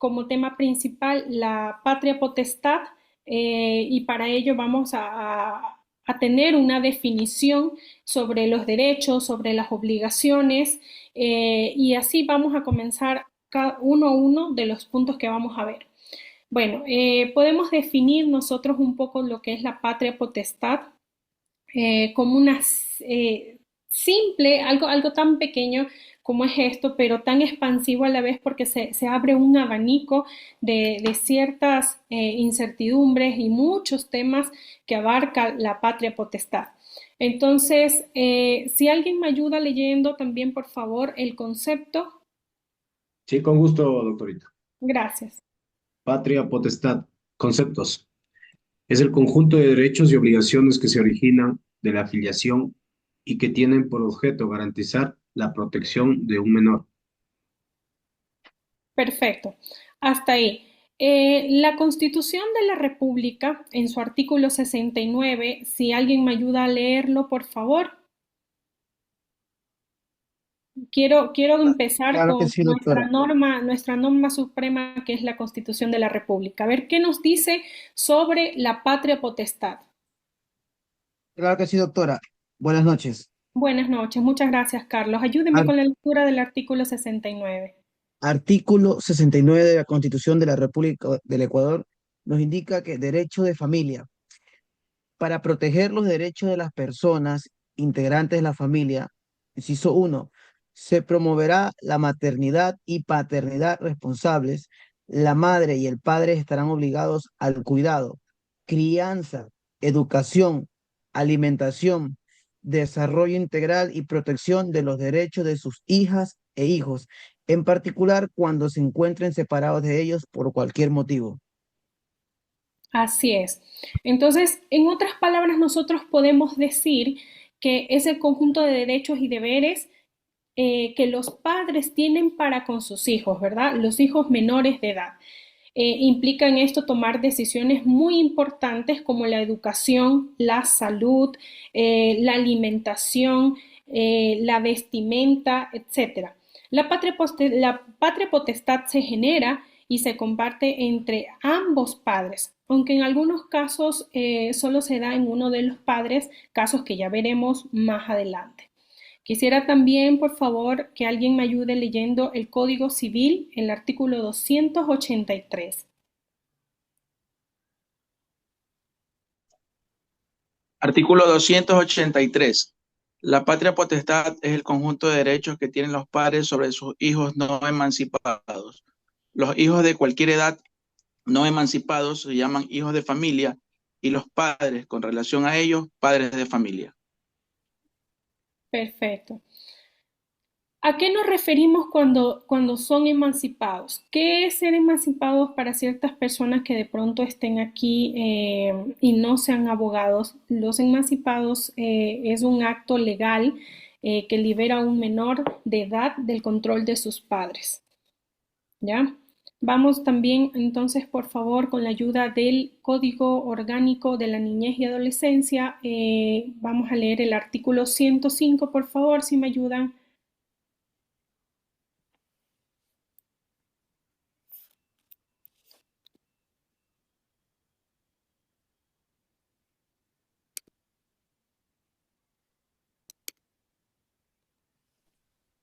como tema principal la patria potestad y para ello vamos a tener una definición sobre los derechos, sobre las obligaciones y así vamos a comenzar uno a uno de los puntos que vamos a ver. Bueno, podemos definir nosotros un poco lo que es la patria potestad como una simple, algo tan pequeño como es esto, pero tan expansivo a la vez porque se abre un abanico de ciertas incertidumbres y muchos temas que abarca la patria potestad. Entonces, si alguien me ayuda leyendo también, por favor, el concepto. Sí, con gusto, doctorita. Gracias. Patria, potestad, conceptos. Es el conjunto de derechos y obligaciones que se originan de la afiliación y que tienen por objeto garantizar la protección de un menor. Perfecto. Hasta ahí. La Constitución de la República, en su artículo 69, si alguien me ayuda a leerlo, por favor. Quiero empezar Claro que con sí, doctora. nuestra norma suprema, que es la Constitución de la República. A ver, ¿qué nos dice sobre la patria potestad? Claro que sí, doctora. Buenas noches. Buenas noches, muchas gracias, Carlos. Ayúdeme Ar- con la lectura del artículo 69. Artículo 69 de la Constitución de la República del Ecuador nos indica que derecho de familia. Para proteger los derechos de las personas integrantes de la familia, inciso uno, se promoverá la maternidad y paternidad responsables. La madre y el padre estarán obligados al cuidado, crianza, educación, alimentación, desarrollo integral y protección de los derechos de sus hijas e hijos, en particular cuando se encuentren separados de ellos por cualquier motivo. Así es. Entonces, en otras palabras, nosotros podemos decir que es el conjunto de derechos y deberes que los padres tienen para con sus hijos, ¿verdad? Los hijos menores de edad. Implica en esto tomar decisiones muy importantes como la educación, la salud, la alimentación, la vestimenta, etcétera. La patria potestad se genera y se comparte entre ambos padres, aunque en algunos casos solo se da en uno de los padres, casos que ya veremos más adelante. Quisiera también, por favor, que alguien me ayude leyendo el Código Civil, el artículo 283. Artículo 283. La patria potestad es el conjunto de derechos que tienen los padres sobre sus hijos no emancipados. Los hijos de cualquier edad no emancipados se llaman hijos de familia y los padres, con relación a ellos, padres de familia. Perfecto. ¿A qué nos referimos cuando son emancipados? ¿Qué es ser emancipados para ciertas personas que de pronto estén aquí y no sean abogados? Los emancipados es un acto legal que libera a un menor de edad del control de sus padres. ¿Ya? Vamos también entonces, por favor, con la ayuda del Código Orgánico de la Niñez y Adolescencia. Vamos a leer el artículo 105, por favor, si me ayudan.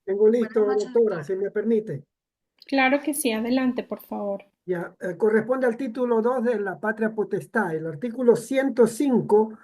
Tengo Buenas listo, noches, doctora, doctor. si me permite. Claro que sí, adelante, por favor. Ya, corresponde al título 2 de la patria potestad. El artículo 105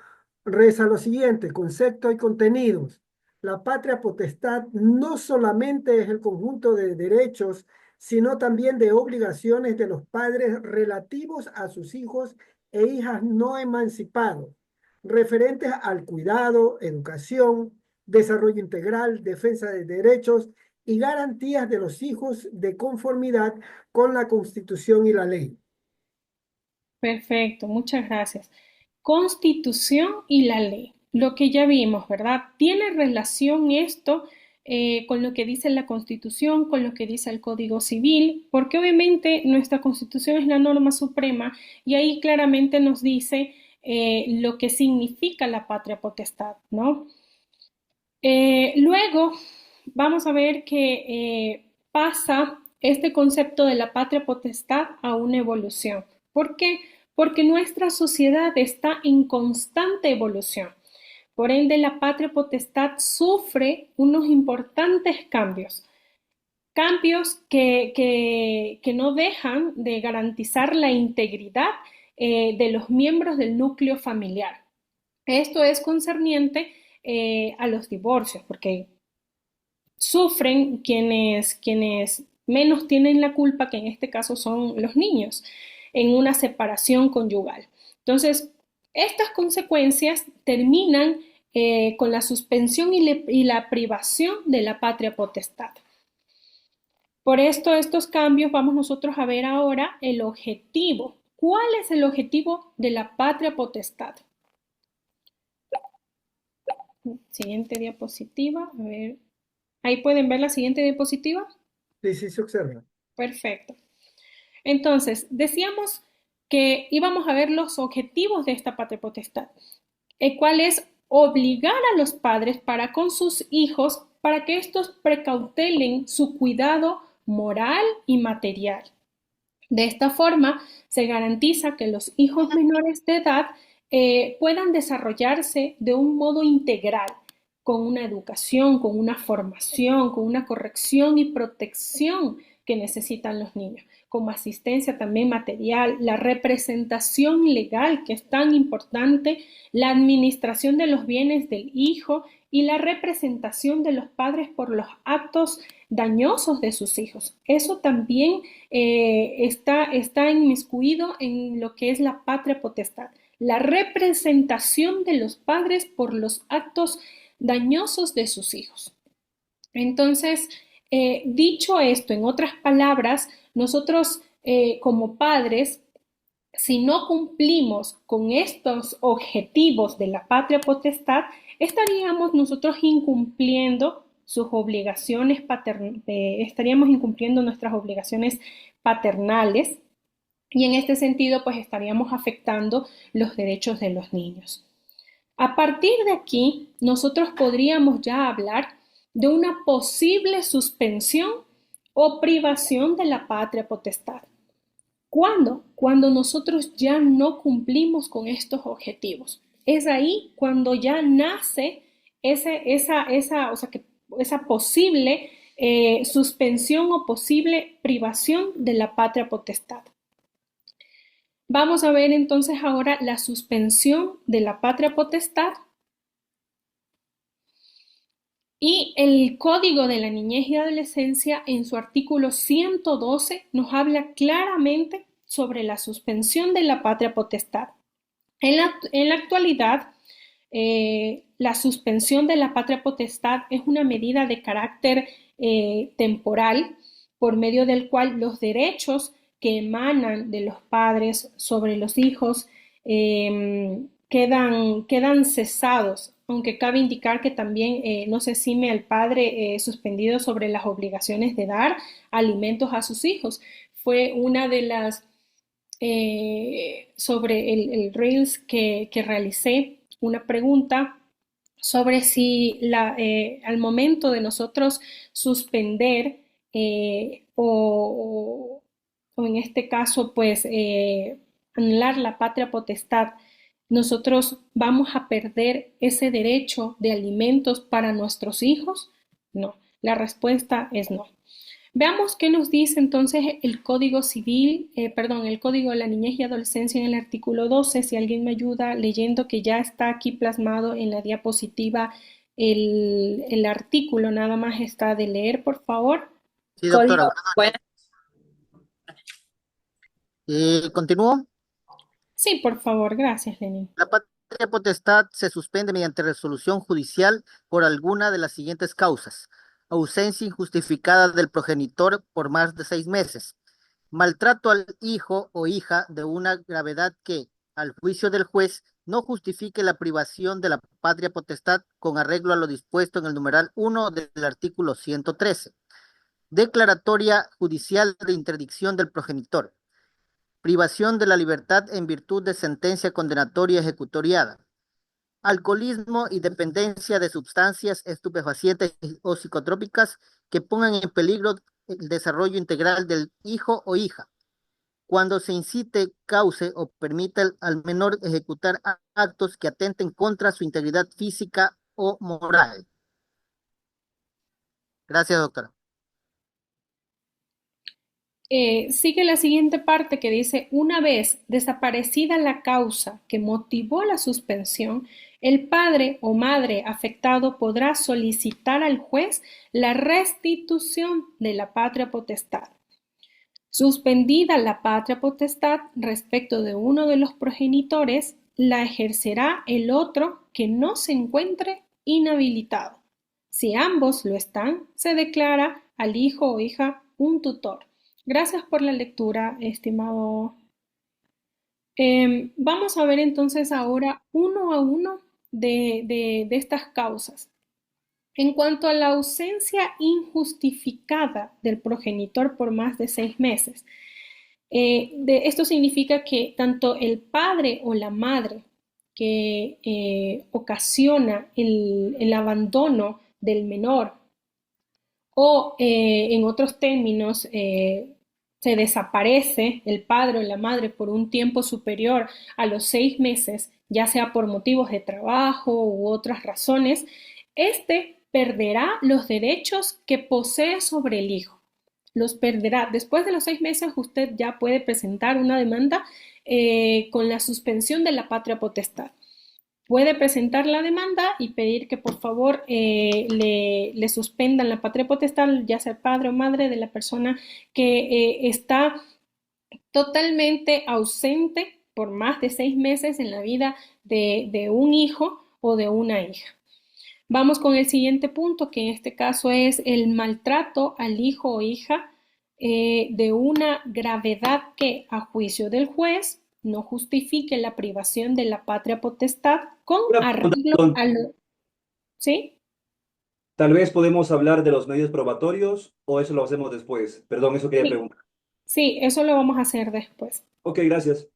reza lo siguiente, concepto y contenidos. La patria potestad no solamente es el conjunto de derechos, sino también de obligaciones de los padres relativos a sus hijos e hijas no emancipados, referentes al cuidado, educación, desarrollo integral, defensa de derechos y garantías de los hijos de conformidad con la Constitución y la ley. Perfecto, muchas gracias. Constitución y la ley, lo que ya vimos, ¿verdad? ¿Tiene relación esto con lo que dice la Constitución, con lo que dice el Código Civil? Porque obviamente nuestra Constitución es la norma suprema y ahí claramente nos dice lo que significa la patria potestad, ¿no? Luego vamos a ver que pasa este concepto de la patria potestad a una evolución. ¿Por qué? Porque nuestra sociedad está en constante evolución. Por ende, la patria potestad sufre unos importantes cambios. Cambios que no dejan de garantizar la integridad de los miembros del núcleo familiar. Esto es concerniente a los divorcios, porque sufren quienes menos tienen la culpa, que en este caso son los niños, en una separación conyugal. Entonces, estas consecuencias terminan con la suspensión y la privación de la patria potestad. Por esto, estos cambios vamos nosotros a ver ahora el objetivo. ¿Cuál es el objetivo de la patria potestad? Siguiente diapositiva, a ver. Ahí pueden ver la siguiente diapositiva. Sí, sí, se observa. Perfecto. Entonces, decíamos que íbamos a ver los objetivos de esta patria potestad, el cual es obligar a los padres para con sus hijos para que estos precautelen su cuidado moral y material. De esta forma, se garantiza que los hijos menores de edad puedan desarrollarse de un modo integral, con una educación, con una formación, con una corrección y protección que necesitan los niños, como asistencia también material, la representación legal, que es tan importante, la administración de los bienes del hijo y la representación de los padres por los actos dañosos de sus hijos. Eso también está inmiscuido en lo que es la patria potestad, la representación de los padres por los actos dañosos de sus hijos. Entonces, dicho esto, en otras palabras, nosotros como padres, si no cumplimos con estos objetivos de la patria potestad, estaríamos nosotros incumpliendo sus obligaciones estaríamos incumpliendo nuestras obligaciones paternales y en este sentido pues estaríamos afectando los derechos de los niños. A partir de aquí, nosotros podríamos ya hablar de una posible suspensión o privación de la patria potestad. ¿Cuándo? Cuando nosotros ya no cumplimos con estos objetivos. Es ahí cuando ya nace esa posible suspensión o posible privación de la patria potestad. Vamos a ver entonces ahora la suspensión de la patria potestad. Y el Código de la Niñez y Adolescencia en su artículo 112 nos habla claramente sobre la suspensión de la patria potestad. En la actualidad, la suspensión de la patria potestad es una medida de carácter temporal por medio del cual los derechos que emanan de los padres sobre los hijos quedan cesados, aunque cabe indicar que también no se exime al padre suspendido sobre las obligaciones de dar alimentos a sus hijos. Fue una de las, sobre el Reels que realicé, una pregunta sobre si al momento de nosotros suspender o en este caso, pues, anular la patria potestad, nosotros vamos a perder ese derecho de alimentos para nuestros hijos. No, la respuesta es no. Veamos qué nos dice entonces el Código Civil, el Código de la Niñez y Adolescencia en el artículo 12, si alguien me ayuda leyendo, que ya está aquí plasmado en la diapositiva el artículo, nada más está de leer, por favor. Sí, doctora. Bueno, ¿Continúo? Sí, por favor, gracias, Lenin. La patria potestad se suspende mediante resolución judicial por alguna de las siguientes causas: ausencia injustificada del progenitor por más de 6 meses, maltrato al hijo o hija de una gravedad que, al juicio del juez, no justifique la privación de la patria potestad con arreglo a lo dispuesto en el numeral 1 del artículo 113, declaratoria judicial de interdicción del progenitor, privación de la libertad en virtud de sentencia condenatoria ejecutoriada, alcoholismo y dependencia de sustancias estupefacientes o psicotrópicas que pongan en peligro el desarrollo integral del hijo o hija. Cuando se incite, cause o permita al menor ejecutar actos que atenten contra su integridad física o moral. Gracias, doctora. Sigue la siguiente parte que dice, una vez desaparecida la causa que motivó la suspensión, el padre o madre afectado podrá solicitar al juez la restitución de la patria potestad. Suspendida la patria potestad respecto de uno de los progenitores, la ejercerá el otro que no se encuentre inhabilitado. Si ambos lo están, se declara al hijo o hija un tutor. Gracias por la lectura, estimado. Vamos a ver entonces ahora uno a uno de estas causas. En cuanto a la ausencia injustificada del progenitor por más de 6 meses, esto significa que tanto el padre o la madre que ocasiona el abandono del menor o en otros términos se desaparece el padre o la madre por un tiempo superior a los 6 meses, ya sea por motivos de trabajo u otras razones, este perderá los derechos que posee sobre el hijo. Los perderá. Después de los 6 meses usted ya puede presentar una demanda con la suspensión de la patria potestad. Puede presentar la demanda y pedir que por favor le suspendan la patria potestad, ya sea padre o madre de la persona que está totalmente ausente por más de 6 meses en la vida de un hijo o de una hija. Vamos con el siguiente punto, que en este caso es el maltrato al hijo o hija de una gravedad que, a juicio del juez, no justifique la privación de la patria potestad con arreglo a lo... ¿Sí? Tal vez podemos hablar de los medios probatorios o eso lo hacemos después. Perdón, eso quería Sí, preguntar. sí, eso lo vamos a hacer después, Ok, gracias.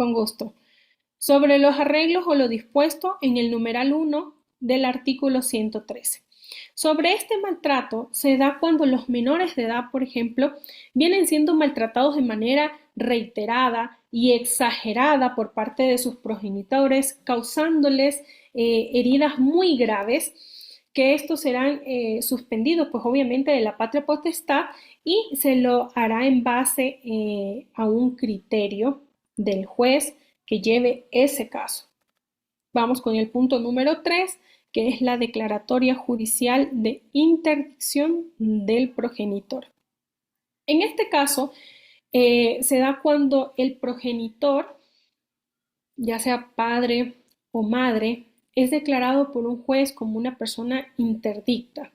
con gusto. Sobre los arreglos o lo dispuesto en el numeral 1 del artículo 113. Sobre este maltrato se da cuando los menores de edad, por ejemplo, vienen siendo maltratados de manera reiterada y exagerada por parte de sus progenitores, causándoles heridas muy graves, que estos serán suspendidos, pues obviamente, de la patria potestad y se lo hará en base a un criterio del juez que lleve ese caso. Vamos con el punto número 3, que es la declaratoria judicial de interdicción del progenitor. En este caso, se da cuando el progenitor, ya sea padre o madre, es declarado por un juez como una persona interdicta.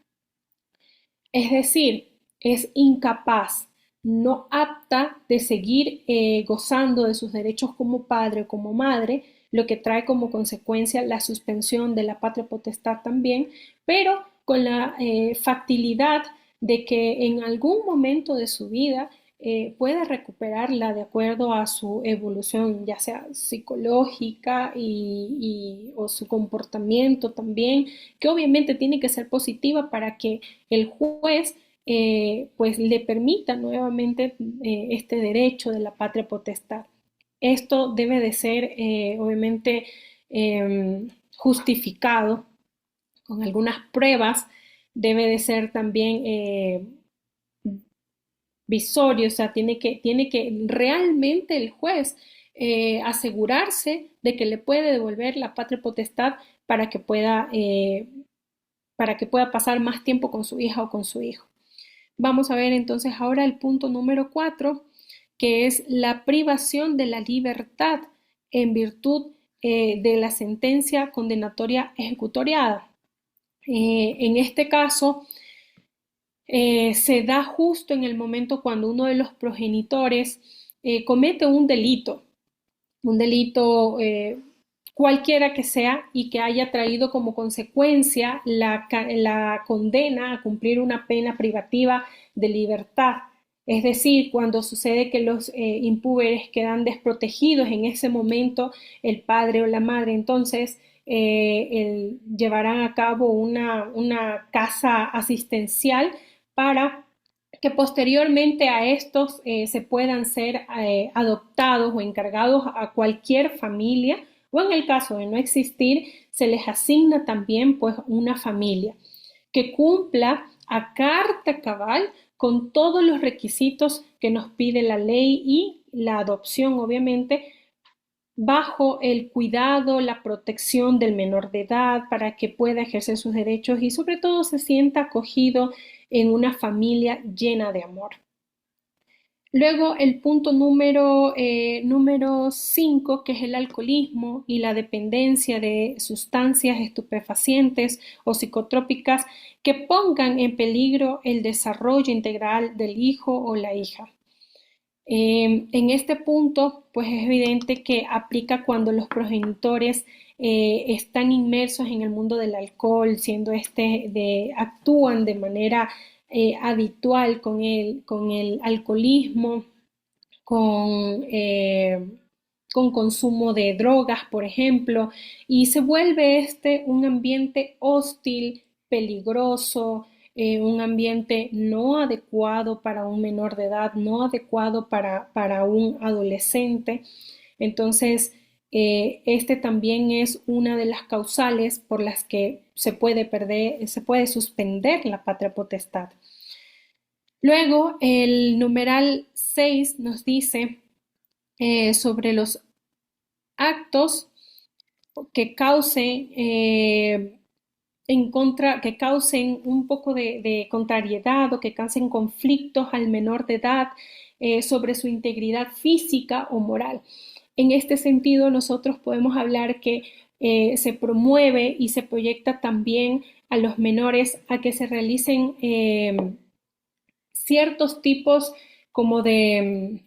Es decir, es incapaz, no apta de seguir gozando de sus derechos como padre o como madre, lo que trae como consecuencia la suspensión de la patria potestad también, pero con la facilidad de que en algún momento de su vida puede recuperarla de acuerdo a su evolución, ya sea psicológica o su comportamiento también, que obviamente tiene que ser positiva para que el juez pues le permita nuevamente este derecho de la patria potestad. Esto debe de ser obviamente justificado con algunas pruebas, debe de ser también visorio, o sea, tiene que realmente el juez asegurarse de que le puede devolver la patria potestad para que pueda pasar más tiempo con su hija o con su hijo. Vamos a ver entonces ahora el punto número 4, que es la privación de la libertad en virtud de la sentencia condenatoria ejecutoriada. En este caso, se da justo en el momento cuando uno de los progenitores comete un delito cualquiera que sea y que haya traído como consecuencia la condena a cumplir una pena privativa de libertad. Es decir, cuando sucede que los impúberes quedan desprotegidos en ese momento, el padre o la madre, entonces llevarán a cabo una casa asistencial para que posteriormente a estos se puedan ser adoptados o encargados a cualquier familia, o en el caso de no existir, se les asigna también pues una familia que cumpla a carta cabal con todos los requisitos que nos pide la ley y la adopción, obviamente, bajo el cuidado, la protección del menor de edad para que pueda ejercer sus derechos y sobre todo se sienta acogido en una familia llena de amor. Luego el punto número 5, que es el alcoholismo y la dependencia de sustancias estupefacientes o psicotrópicas que pongan en peligro el desarrollo integral del hijo o la hija. En este punto, pues es evidente que aplica cuando los progenitores están inmersos en el mundo del alcohol, siendo actúan de manera habitual con el alcoholismo, con consumo de drogas, por ejemplo, y se vuelve un ambiente hostil, peligroso, un ambiente no adecuado para un menor de edad, no adecuado para un adolescente. Entonces, también es una de las causales por las que se puede suspender la patria potestad. Luego, el numeral 6 nos dice sobre los actos que causen que causen un poco de contrariedad o que causen conflictos al menor de edad sobre su integridad física o moral. En este sentido, nosotros podemos hablar que se promueve y se proyecta también a los menores a que se realicen ciertos tipos como de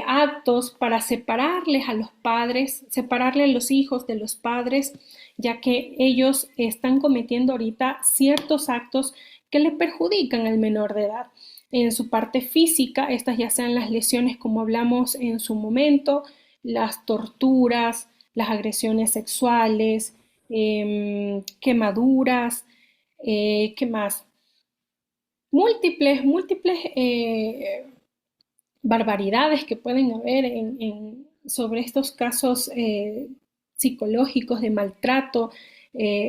actos para separarles a los padres, separarles a los hijos de los padres, ya que ellos están cometiendo ahorita ciertos actos que le perjudican al menor de edad. En su parte física, estas ya sean las lesiones como hablamos en su momento, las torturas, las agresiones sexuales, quemaduras, ¿qué más? Múltiples barbaridades que pueden haber sobre estos casos psicológicos de maltrato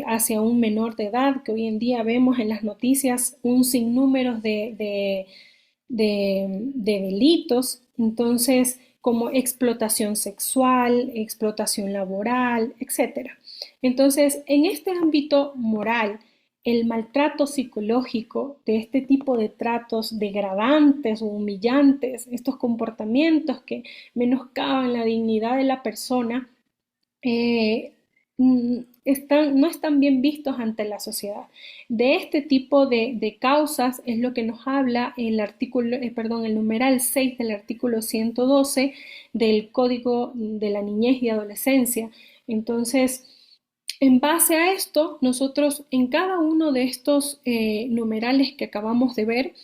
hacia un menor de edad, que hoy en día vemos en las noticias un sinnúmero de delitos, entonces como explotación sexual, explotación laboral, etc. Entonces, en este ámbito moral, el maltrato psicológico de este tipo de tratos degradantes o humillantes, estos comportamientos que menoscaban la dignidad de la persona, no están bien vistos ante la sociedad. De este tipo de causas es lo que nos habla el numeral 6 del artículo 112 del Código de la Niñez y Adolescencia. Entonces, en base a esto, nosotros en cada uno de estos numerales que acabamos de ver,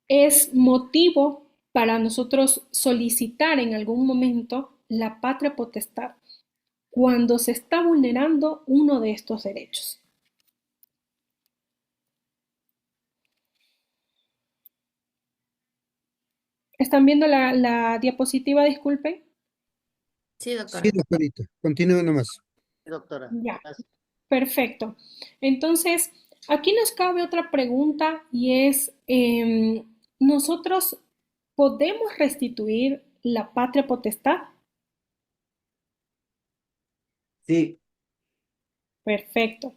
es motivo para nosotros solicitar en algún momento la patria potestad cuando se está vulnerando uno de estos derechos. ¿Están viendo la diapositiva? Disculpen. Sí, doctora. Sí, doctorita. Continúe nomás. Sí, doctora. Ya, Gracias. perfecto. Entonces, aquí nos cabe otra pregunta y es, ¿nosotros podemos restituir la patria potestad? Sí, Perfecto.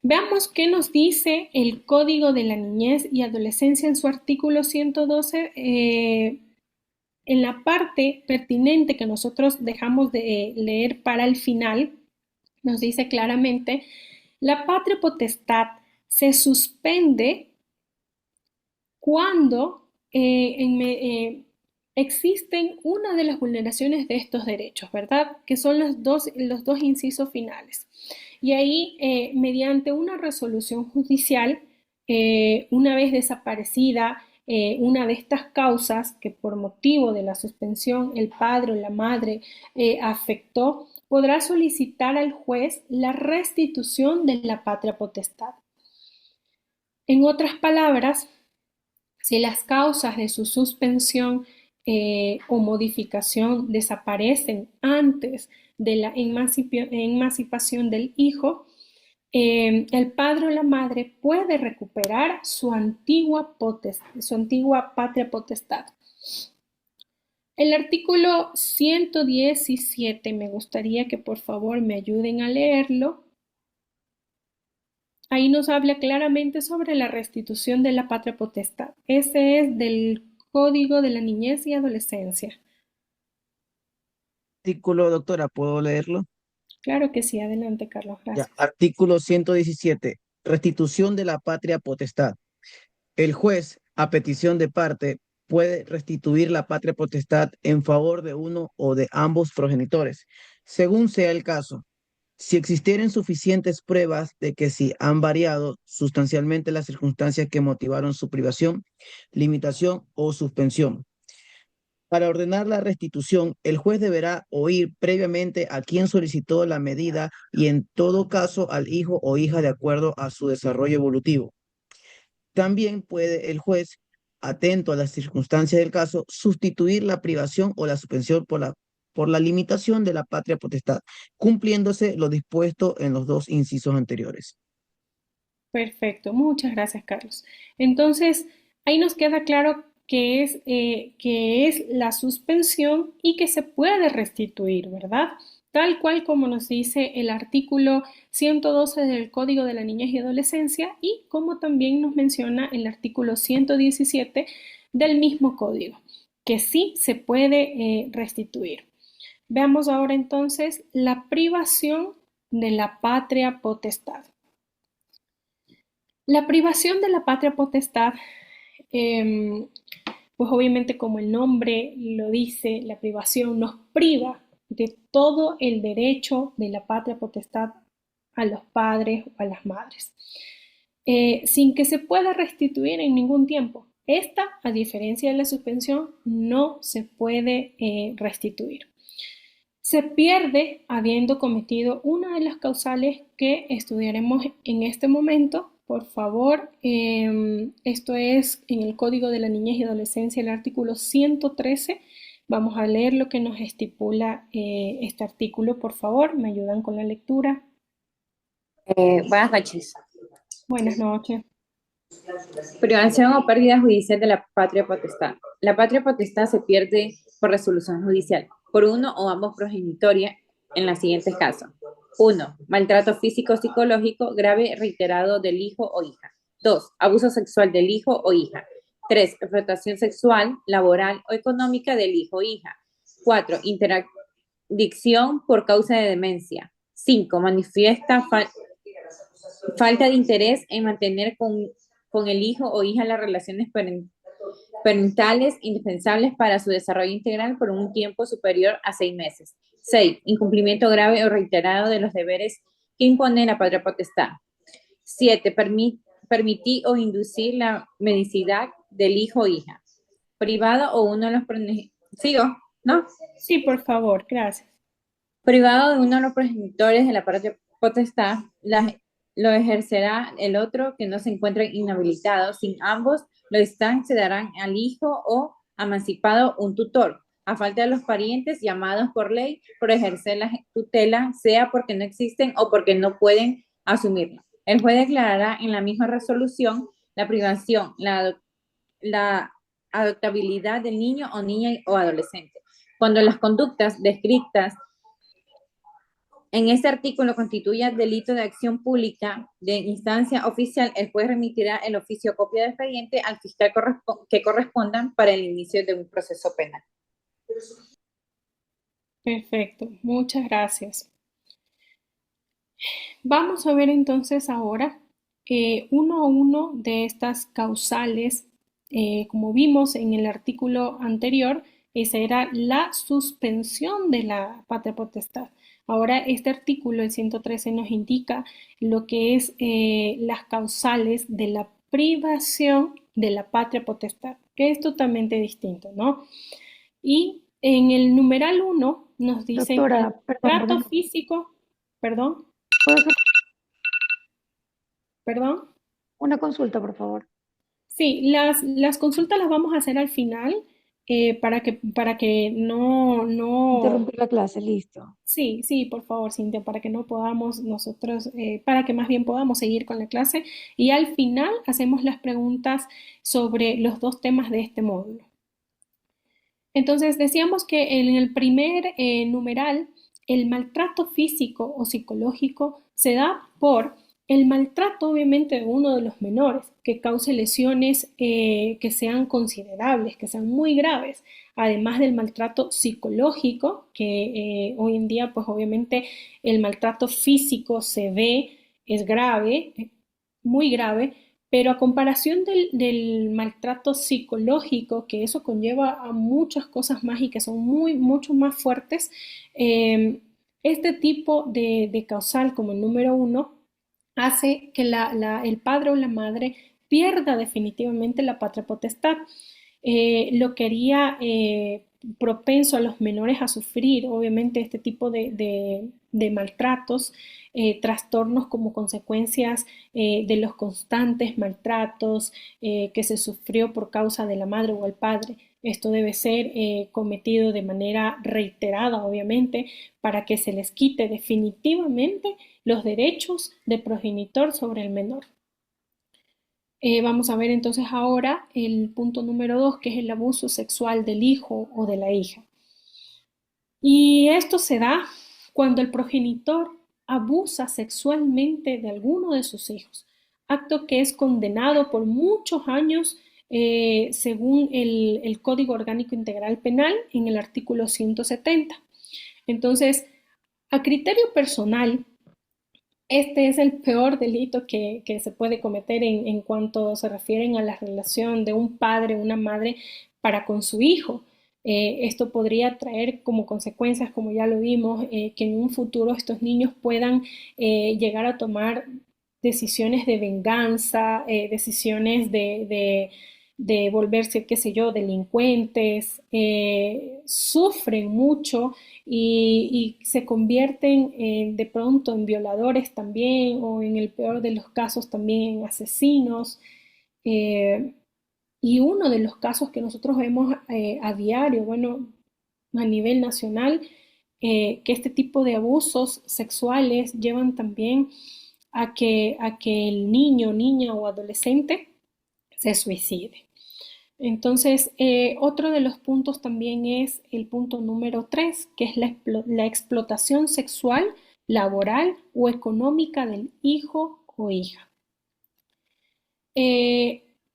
Veamos qué nos dice el Código de la Niñez y Adolescencia en su artículo 112, en la parte pertinente que nosotros dejamos de leer para el final, nos dice claramente, la patria potestad se suspende cuando existen una de las vulneraciones de estos derechos, ¿verdad? Que son los dos incisos finales. Y ahí, mediante una resolución judicial, una vez desaparecida una de estas causas que por motivo de la suspensión el padre o la madre afectó, podrá solicitar al juez la restitución de la patria potestad. En otras palabras, si las causas de su suspensión o modificación desaparecen antes de la emancipación del hijo, el padre o la madre puede recuperar su antigua patria potestad. El artículo 117, me gustaría que por favor me ayuden a leerlo. Ahí nos habla claramente sobre la restitución de la patria potestad. Ese es del Código de la Niñez y Adolescencia. Artículo, doctora, ¿puedo leerlo? Claro que sí, adelante, Carlos, Ya, gracias. artículo 117. Restitución de la patria potestad. El juez, a petición de parte, puede restituir la patria potestad en favor de uno o de ambos progenitores, según sea el caso. Si existieren suficientes pruebas de que si han variado sustancialmente las circunstancias que motivaron su privación, limitación o suspensión. Para ordenar la restitución, el juez deberá oír previamente a quien solicitó la medida y en todo caso al hijo o hija de acuerdo a su desarrollo evolutivo. También puede el juez, atento a las circunstancias del caso, sustituir la privación o la suspensión por la limitación de la patria potestad, cumpliéndose lo dispuesto en los dos incisos anteriores. Perfecto, muchas gracias, Carlos. Entonces, ahí nos queda claro que es la suspensión y que se puede restituir, ¿verdad? Tal cual como nos dice el artículo 112 del Código de la Niñez y Adolescencia y como también nos menciona el artículo 117 del mismo código, que sí se puede restituir. Veamos ahora entonces la privación de la patria potestad. La privación de la patria potestad, pues obviamente como el nombre lo dice, la privación nos priva de todo el derecho de la patria potestad a los padres o a las madres, sin que se pueda restituir en ningún tiempo. Esta, a diferencia de la suspensión, no se puede restituir. Se pierde habiendo cometido una de las causales que estudiaremos en este momento. Por favor, esto es en el Código de la Niñez y Adolescencia, el artículo 113. Vamos a leer lo que nos estipula este artículo. Por favor, ¿me ayudan con la lectura? Buenas noches. Buenas noches. Privación o pérdida judicial de la patria potestad. La patria potestad se pierde por resolución judicial, por uno o ambos progenitores en los siguientes casos. 1. Maltrato físico o psicológico grave reiterado del hijo o hija. 2. Abuso sexual del hijo o hija. 3. Explotación sexual, laboral o económica del hijo o hija. 4. Interdicción por causa de demencia. 5. Manifiesta falta de interés en mantener con el hijo o hija las relaciones parentales indispensables para su desarrollo integral por un tiempo superior a 6 meses. 6. Incumplimiento grave o reiterado de los deberes que impone la patria potestad. 7. Permitir o inducir la mendicidad del hijo o hija. Privado o uno de los ¿Sigo? ¿No? Sí, por favor, gracias. Privado de uno de los progenitores de la patria potestad, lo ejercerá el otro que no se encuentre inhabilitado. Sin ambos, lo están, se darán al hijo o emancipado un tutor, a falta de los parientes llamados por ley por ejercer la tutela, sea porque no existen o porque no pueden asumirla. El juez declarará en la misma resolución la privación, la adoptabilidad del niño o niña o adolescente. Cuando las conductas descritas en este artículo constituye delito de acción pública de instancia oficial, el juez remitirá el oficio copia de expediente al fiscal que correspondan para el inicio de un proceso penal. Perfecto, muchas gracias. Vamos a ver entonces ahora uno a uno de estas causales. Como vimos en el artículo anterior, esa era la suspensión de la patria potestad. Ahora este artículo, el 113, nos indica lo que es las causales de la privación de la patria potestad, que es totalmente distinto, ¿no? Y en el numeral 1 nos dice Doctora, el trato físico, perdón. ¿puedo hacer ¿Perdón? Una consulta, por favor. Sí, las consultas las vamos a hacer al final para que no, Interrumpir la clase, listo. sí, sí, por favor, Cintia, para que no podamos nosotros, para que más bien podamos seguir con la clase y al final hacemos las preguntas sobre los dos temas de este módulo. Entonces, decíamos que en el primer numeral, el maltrato físico o psicológico se da por el maltrato, obviamente, de uno de los menores, que cause lesiones que sean considerables, que sean muy graves, además del maltrato psicológico, que hoy en día, pues obviamente, el maltrato físico se ve, es grave, muy grave, pero a comparación del maltrato psicológico, que eso conlleva a muchas cosas más y que son mucho más fuertes, este tipo de causal como el número uno hace que el padre o la madre pierda definitivamente la patria potestad. Lo que haría propenso a los menores a sufrir, obviamente, este tipo de maltratos, trastornos como consecuencias de los constantes maltratos que se sufrió por causa de la madre o el padre. Esto debe ser cometido de manera reiterada, obviamente, para que se les quite definitivamente los derechos de progenitor sobre el menor. Vamos a ver entonces ahora el punto número 2, que es el abuso sexual del hijo o de la hija. Y esto se da cuando el progenitor abusa sexualmente de alguno de sus hijos, acto que es condenado por muchos años según el Código Orgánico Integral Penal en el artículo 170. Entonces, a criterio personal, este es el peor delito que se puede cometer en cuanto se refieren a la relación de un padre o una madre para con su hijo. Esto podría traer como consecuencias, como ya lo vimos, que en un futuro estos niños puedan llegar a tomar decisiones de venganza, decisiones de volverse, qué sé yo, delincuentes, sufren mucho y se convierten de pronto en violadores también o en el peor de los casos también en asesinos. Eh, y uno de los casos que nosotros vemos a diario, bueno, a nivel nacional, que este tipo de abusos sexuales llevan también a que el niño, niña o adolescente se suicide. Entonces, otro de los puntos también es el punto número 3, que es la explotación sexual, laboral o económica del hijo o hija.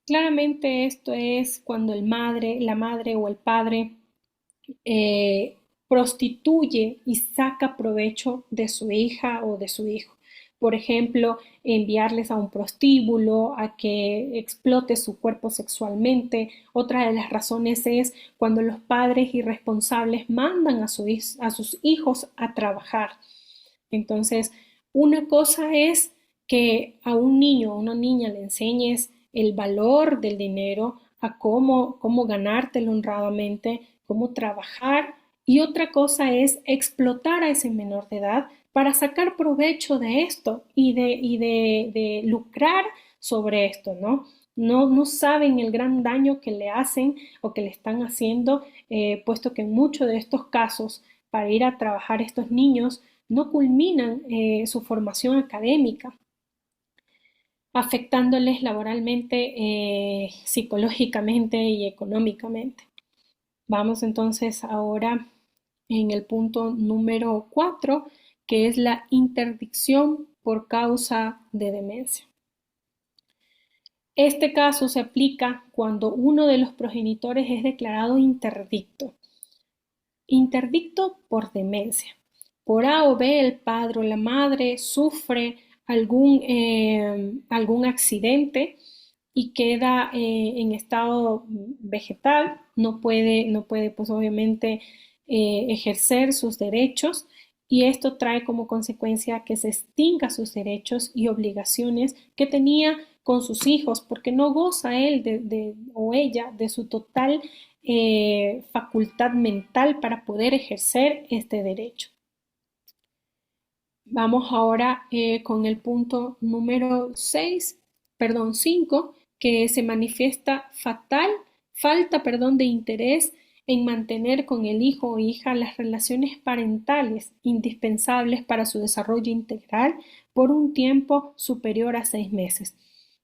Claramente esto es cuando la madre o el padre prostituye y saca provecho de su hija o de su hijo. Por ejemplo, enviarles a un prostíbulo, a que explote su cuerpo sexualmente. Otra de las razones es cuando los padres irresponsables mandan a sus hijos a trabajar. Entonces, una cosa es que a un niño o una niña le enseñes el valor del dinero, a cómo ganártelo honradamente, cómo trabajar, y otra cosa es explotar a ese menor de edad para sacar provecho de esto y de lucrar sobre esto, ¿no? No saben el gran daño que le hacen o que le están haciendo, puesto que en muchos de estos casos, para ir a trabajar estos niños, no culminan su formación académica, afectándoles laboralmente, psicológicamente y económicamente. Vamos entonces ahora en el punto número 4, que es la interdicción por causa de demencia. Este caso se aplica cuando uno de los progenitores es declarado interdicto. Interdicto por demencia. Por A o B, el padre o la madre sufre algún accidente y queda en estado vegetal, no puede pues obviamente ejercer sus derechos, y esto trae como consecuencia que se extinga sus derechos y obligaciones que tenía con sus hijos, porque no goza él o ella de su total facultad mental para poder ejercer este derecho. Vamos ahora con el punto número 6, 5, que se manifiesta falta de interés en mantener con el hijo o hija las relaciones parentales indispensables para su desarrollo integral por un tiempo superior a 6 meses.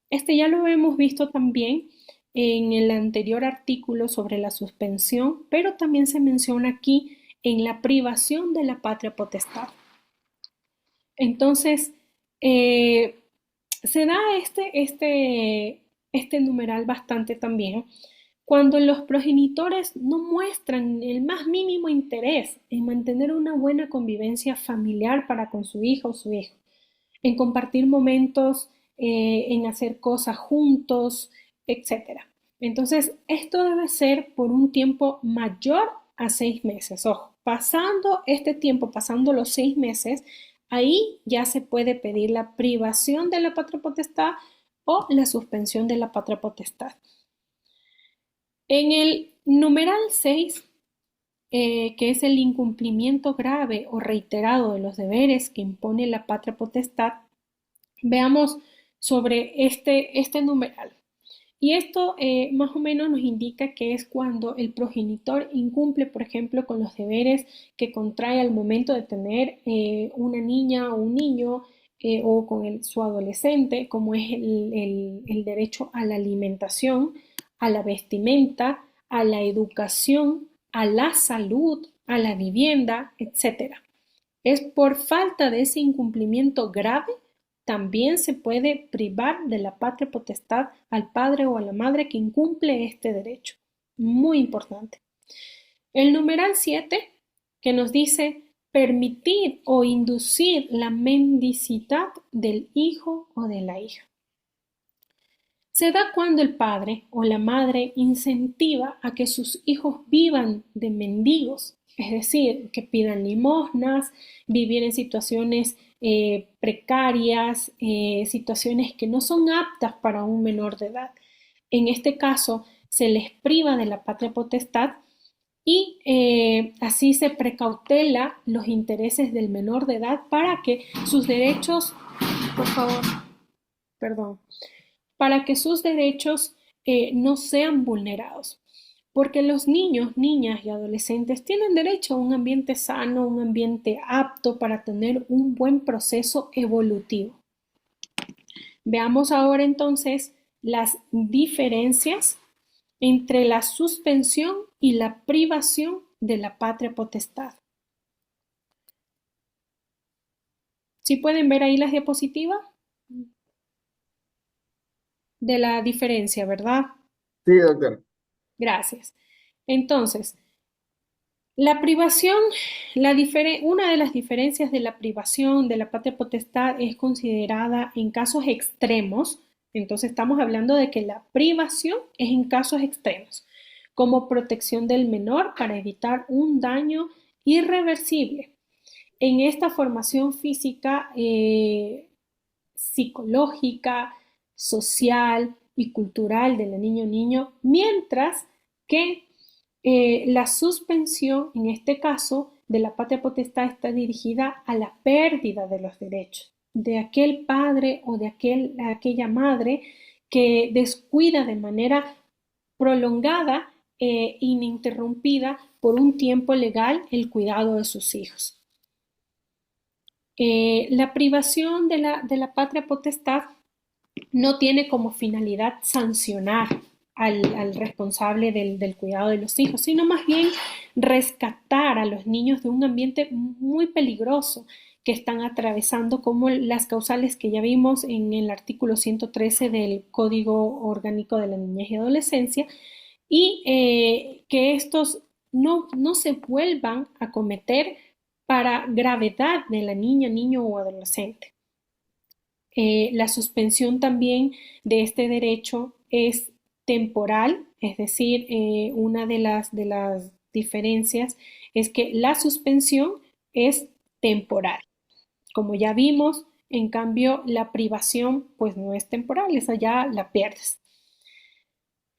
Este ya lo hemos visto también en el anterior artículo sobre la suspensión, pero también se menciona aquí en la privación de la patria potestad. Entonces, se da este numeral bastante también cuando los progenitores no muestran el más mínimo interés en mantener una buena convivencia familiar para con su hijo o su hijo, en compartir momentos, en hacer cosas juntos, etc. Entonces, esto debe ser por un tiempo mayor a 6 meses. Ojo, pasando este tiempo, pasando los 6 meses, ahí ya se puede pedir la privación de la patria potestad o la suspensión de la patria potestad. En el numeral 6, que es el incumplimiento grave o reiterado de los deberes que impone la patria potestad, veamos sobre este numeral. Y esto más o menos nos indica que es cuando el progenitor incumple, por ejemplo, con los deberes que contrae al momento de tener una niña o un niño o con su adolescente, como es el derecho a la alimentación, a la vestimenta, a la educación, a la salud, a la vivienda, etc. Es por falta de ese incumplimiento grave, también se puede privar de la patria potestad al padre o a la madre que incumple este derecho. Muy importante. El numeral 7, que nos dice permitir o inducir la mendicidad del hijo o de la hija. Se da cuando el padre o la madre incentiva a que sus hijos vivan de mendigos, es decir, que pidan limosnas, vivir en situaciones precarias, situaciones que no son aptas para un menor de edad. En este caso, se les priva de la patria potestad y así se precautela los intereses del menor de edad para que sus derechos, por favor, perdón, para que sus derechos no sean vulnerados. Porque los niños, niñas y adolescentes tienen derecho a un ambiente sano, un ambiente apto para tener un buen proceso evolutivo. Veamos ahora entonces las diferencias entre la suspensión y la privación de la patria potestad. ¿Sí pueden ver ahí las diapositivas? De la diferencia, ¿verdad? Sí, doctor. Gracias. Entonces, la privación, una de las diferencias de la privación de la patria potestad es considerada en casos extremos. Entonces, estamos hablando de que la privación es en casos extremos, como protección del menor para evitar un daño irreversible. En esta formación física, psicológica, social y cultural de la niña o niño, mientras que la suspensión, en este caso, de la patria potestad está dirigida a la pérdida de los derechos de aquel padre o de aquella madre que descuida de manera prolongada e ininterrumpida por un tiempo legal el cuidado de sus hijos. La privación de la patria potestad no tiene como finalidad sancionar al responsable del cuidado de los hijos, sino más bien rescatar a los niños de un ambiente muy peligroso que están atravesando, como las causales que ya vimos en el artículo 113 del Código Orgánico de la Niñez y Adolescencia, y que estos no se vuelvan a cometer para gravedad de la niña, niño o adolescente. La suspensión también de este derecho es temporal, es decir, una de las diferencias es que la suspensión es temporal. Como ya vimos, en cambio, la privación pues no es temporal, esa ya la pierdes.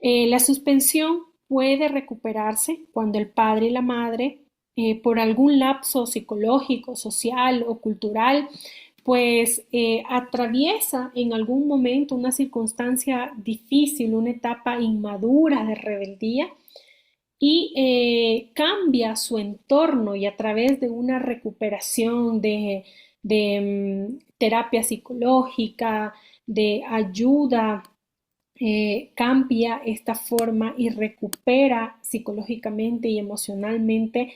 La suspensión puede recuperarse cuando el padre y la madre, por algún lapso psicológico, social o cultural, pues atraviesa en algún momento una circunstancia difícil, una etapa inmadura de rebeldía y cambia su entorno y a través de una recuperación de terapia psicológica, de ayuda, cambia esta forma y recupera psicológicamente y emocionalmente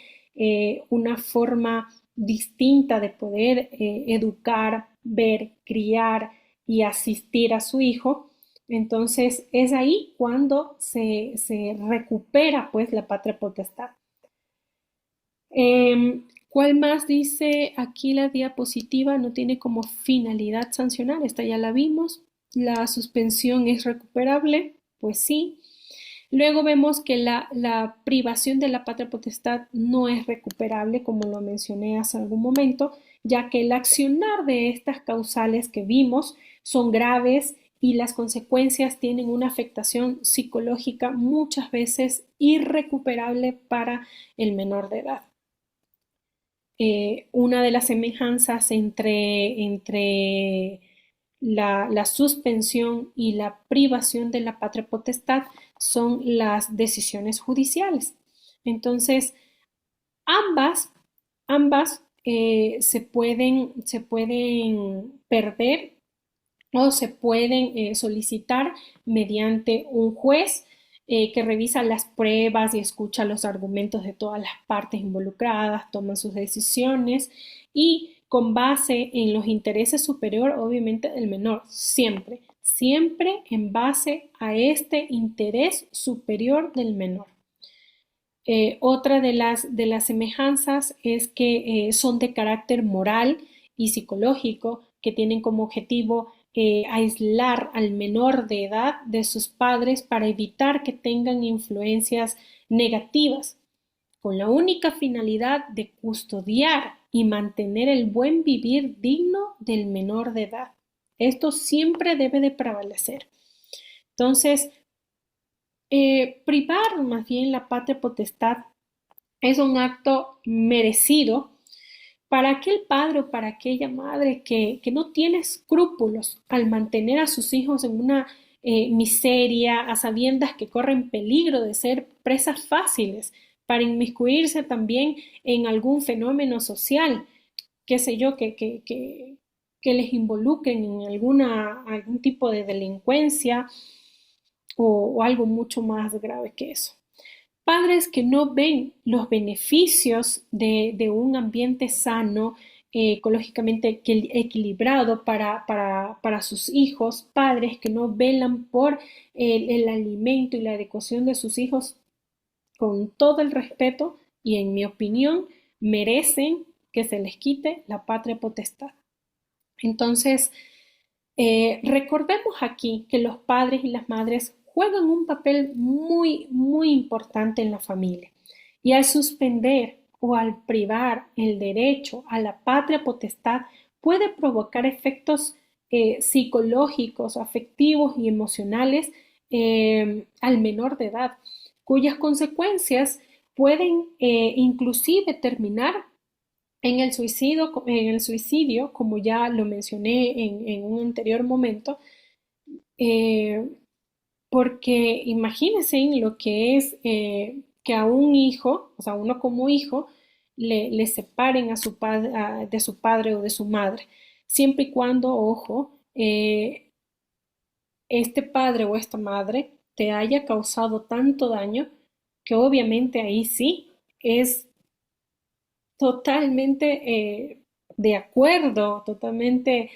una forma distinta de poder educar, ver, criar y asistir a su hijo. Entonces es ahí cuando se recupera pues la patria potestad. ¿Cuál más dice aquí la diapositiva? No tiene como finalidad sancionar, esta ya la vimos. La suspensión es recuperable, pues sí. Luego vemos que la privación de la patria potestad no es recuperable, como lo mencioné hace algún momento, ya que el accionar de estas causales que vimos son graves y las consecuencias tienen una afectación psicológica muchas veces irrecuperable para el menor de edad. Una de las semejanzas entre la suspensión y la privación de la patria potestad son las decisiones judiciales. Entonces, ambas se pueden perder o se pueden solicitar mediante un juez que revisa las pruebas y escucha los argumentos de todas las partes involucradas, toma sus decisiones y con base en los intereses superiores, obviamente, del menor, siempre en base a este interés superior del menor. Otra de las semejanzas es que son de carácter moral y psicológico, que tienen como objetivo aislar al menor de edad de sus padres para evitar que tengan influencias negativas, con la única finalidad de custodiar y mantener el buen vivir digno del menor de edad. Esto siempre debe de prevalecer. Entonces, privar más bien la patria potestad es un acto merecido para aquel padre o para aquella madre que no tiene escrúpulos al mantener a sus hijos en una miseria, a sabiendas que corren peligro de ser presas fáciles para inmiscuirse también en algún fenómeno social, qué sé yo, que les involucren en algún tipo de delincuencia o algo mucho más grave que eso. Padres que no ven los beneficios de un ambiente sano, ecológicamente equilibrado para sus hijos, padres que no velan por el alimento y la adecuación de sus hijos con todo el respeto y en mi opinión merecen que se les quite la patria potestad. Entonces, recordemos aquí que los padres y las madres juegan un papel muy, muy importante en la familia. Y al suspender o al privar el derecho a la patria potestad puede provocar efectos psicológicos, afectivos y emocionales al menor de edad, cuyas consecuencias pueden inclusive terminar en el suicidio, como ya lo mencioné en un anterior momento, porque imagínense en lo que es que a un hijo, o sea, uno como hijo, le separen de su padre o de su madre, siempre y cuando, ojo, este padre o esta madre te haya causado tanto daño que obviamente ahí sí es totalmente de acuerdo, totalmente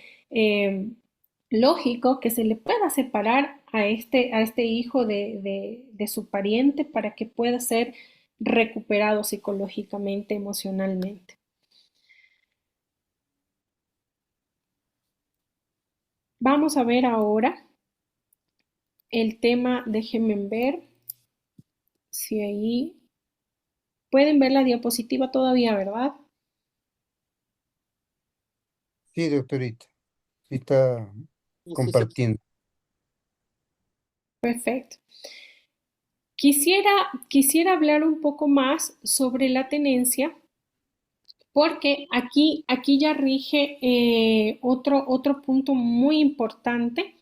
lógico que se le pueda separar a este hijo de su pariente para que pueda ser recuperado psicológicamente, emocionalmente. Vamos a ver ahora el tema, déjenme ver si ahí pueden ver la diapositiva todavía, ¿verdad? Sí, doctorita. Sí está compartiendo. Perfecto. Quisiera hablar un poco más sobre la tenencia porque aquí ya rige otro punto muy importante.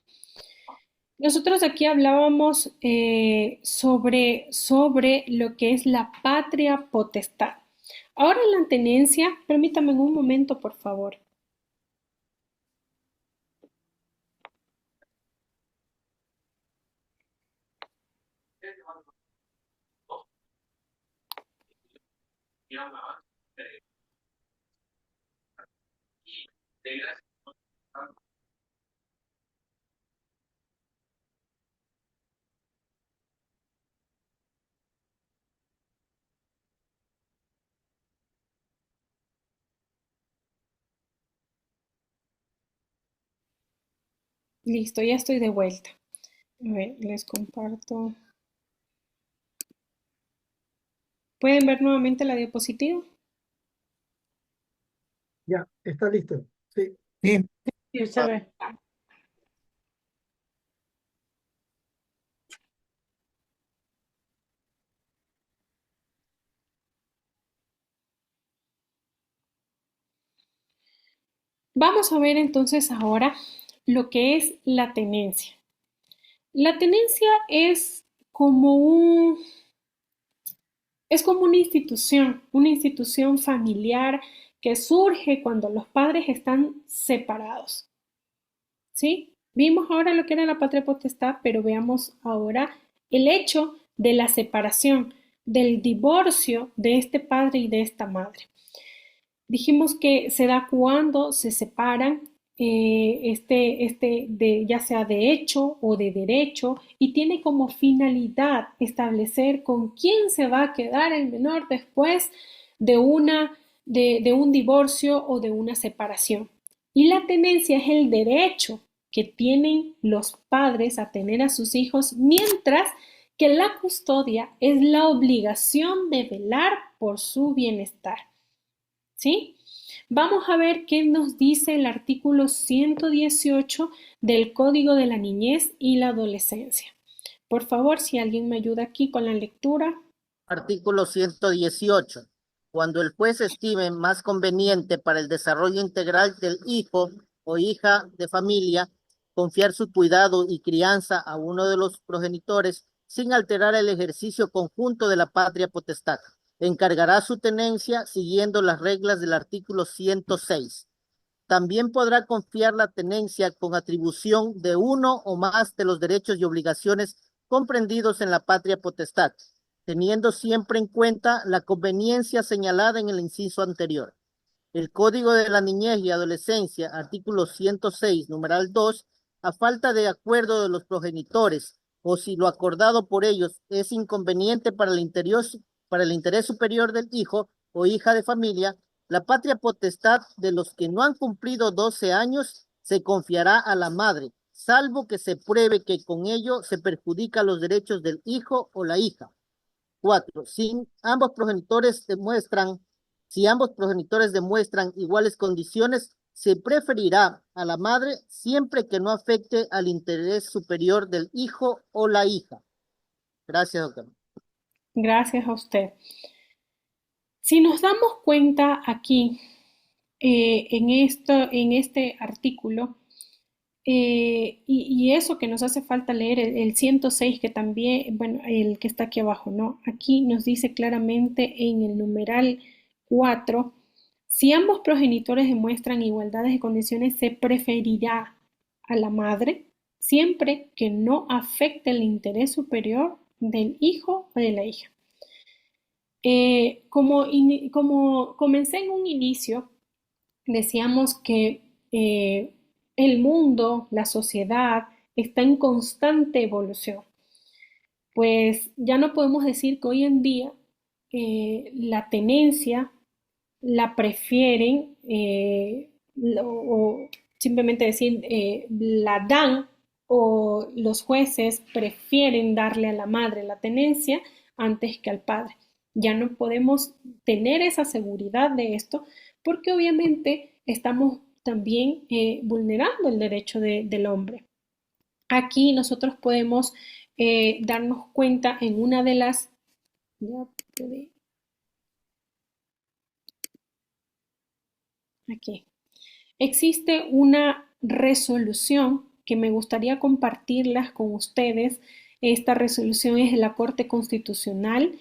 Nosotros aquí hablábamos sobre lo que es la patria potestad. Ahora la tenencia, permítame un momento, por favor. Listo, ya estoy de vuelta. A ver, les comparto. ¿Pueden ver nuevamente la diapositiva? Ya, está listo. Sí. Sí, Sí, se ve. Vamos a ver entonces ahora lo que es la tenencia. La tenencia es como una institución familiar que surge cuando los padres están separados. ¿Sí? Vimos ahora lo que era la patria potestad, pero veamos ahora el hecho de la separación, del divorcio de este padre y de esta madre. Dijimos que se da cuando se separan ya sea de hecho o de derecho, y tiene como finalidad establecer con quién se va a quedar el menor después de un divorcio o de una separación. Y la tenencia es el derecho que tienen los padres a tener a sus hijos, mientras que la custodia es la obligación de velar por su bienestar. ¿Sí? Vamos a ver qué nos dice el artículo 118 del Código de la Niñez y la Adolescencia. Por favor, si alguien me ayuda aquí con la lectura. Artículo 118. Cuando el juez estime más conveniente para el desarrollo integral del hijo o hija de familia, confiar su cuidado y crianza a uno de los progenitores sin alterar el ejercicio conjunto de la patria potestad. Encargará su tenencia siguiendo las reglas del artículo 106. También podrá confiar la tenencia con atribución de uno o más de los derechos y obligaciones comprendidos en la patria potestad, teniendo siempre en cuenta la conveniencia señalada en el inciso anterior. El Código de la Niñez y Adolescencia, artículo 106, numeral 2, a falta de acuerdo de los progenitores o si lo acordado por ellos es inconveniente para el interés superior del hijo o hija de familia, la patria potestad de los que no han cumplido 12 años se confiará a la madre, salvo que se pruebe que con ello se perjudica los derechos del hijo o la hija. 4. Si ambos progenitores demuestran iguales condiciones, se preferirá a la madre siempre que no afecte al interés superior del hijo o la hija. Gracias, doctor. Gracias a usted. Si nos damos cuenta aquí, en este artículo, y eso que nos hace falta leer, el 106, que también, bueno, el que está aquí abajo, ¿no? Aquí nos dice claramente en el numeral 4, si ambos progenitores demuestran igualdades de condiciones, se preferirá a la madre siempre que no afecte el interés superior del hijo o de la hija. Como comencé en un inicio, decíamos que el mundo, la sociedad, está en constante evolución. Pues ya no podemos decir que hoy en día la tenencia la prefieren o simplemente decir la dan, o los jueces prefieren darle a la madre la tenencia antes que al padre. Ya no podemos tener esa seguridad de esto, porque obviamente estamos también vulnerando el derecho del hombre. Aquí nosotros podemos darnos cuenta en una de las... Aquí. Existe una resolución que me gustaría compartirlas con ustedes. Esta resolución es de la Corte Constitucional,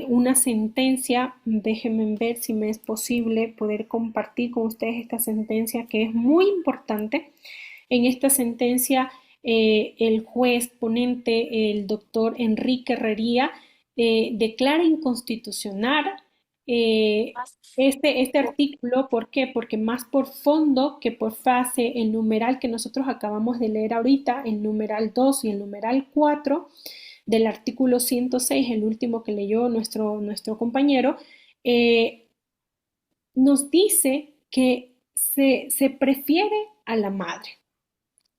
una sentencia. Déjenme ver si me es posible poder compartir con ustedes esta sentencia, que es muy importante. En esta sentencia, el juez ponente, el doctor Enrique Herrería, declara inconstitucional este artículo. ¿Por qué? Porque más por fondo que por fase, el numeral que nosotros acabamos de leer ahorita, el numeral 2 y el numeral 4 del artículo 106, el último que leyó nuestro compañero, nos dice que se prefiere a la madre.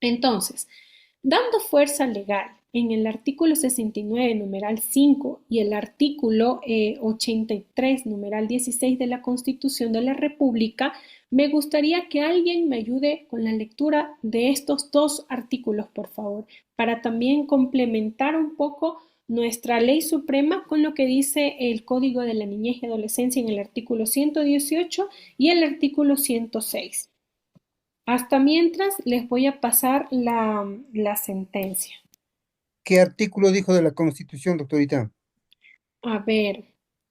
Entonces, dando fuerza legal en el artículo 69, numeral 5 y el artículo 83, numeral 16 de la Constitución de la República, me gustaría que alguien me ayude con la lectura de estos dos artículos, por favor, para también complementar un poco nuestra ley suprema con lo que dice el Código de la Niñez y Adolescencia en el artículo 118 y el artículo 106. Hasta mientras les voy a pasar la sentencia. ¿Qué artículo dijo de la Constitución, doctorita? A ver,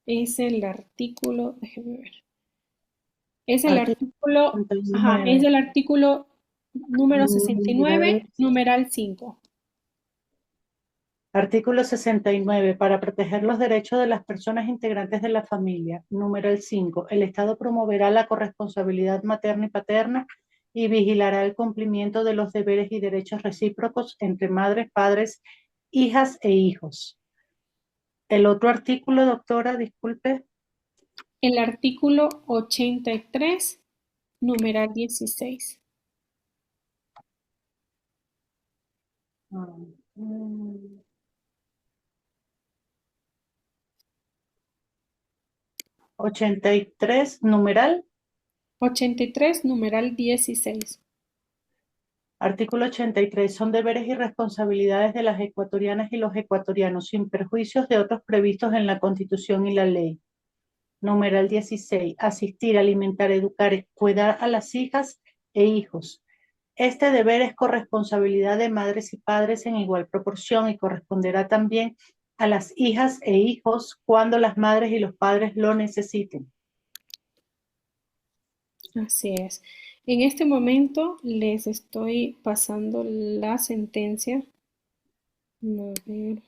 es el artículo, déjenme ver. Es el artículo, ajá, es el artículo número 69, numeral 5. Artículo 69. Para proteger los derechos de las personas integrantes de la familia. Numeral 5. El Estado promoverá la corresponsabilidad materna y paterna y vigilará el cumplimiento de los deberes y derechos recíprocos entre madres, padres, hijas e hijos. El otro artículo, doctora, disculpe. El artículo 83, numeral 16. 83, numeral. 83, numeral 16. Artículo 83. Son deberes y responsabilidades de las ecuatorianas y los ecuatorianos, sin perjuicios de otros previstos en la Constitución y la ley. Numeral 16. Asistir, alimentar, educar, cuidar a las hijas e hijos. Este deber es corresponsabilidad de madres y padres en igual proporción y corresponderá también a las hijas e hijos cuando las madres y los padres lo necesiten. Así es. En este momento les estoy pasando la sentencia. A ver.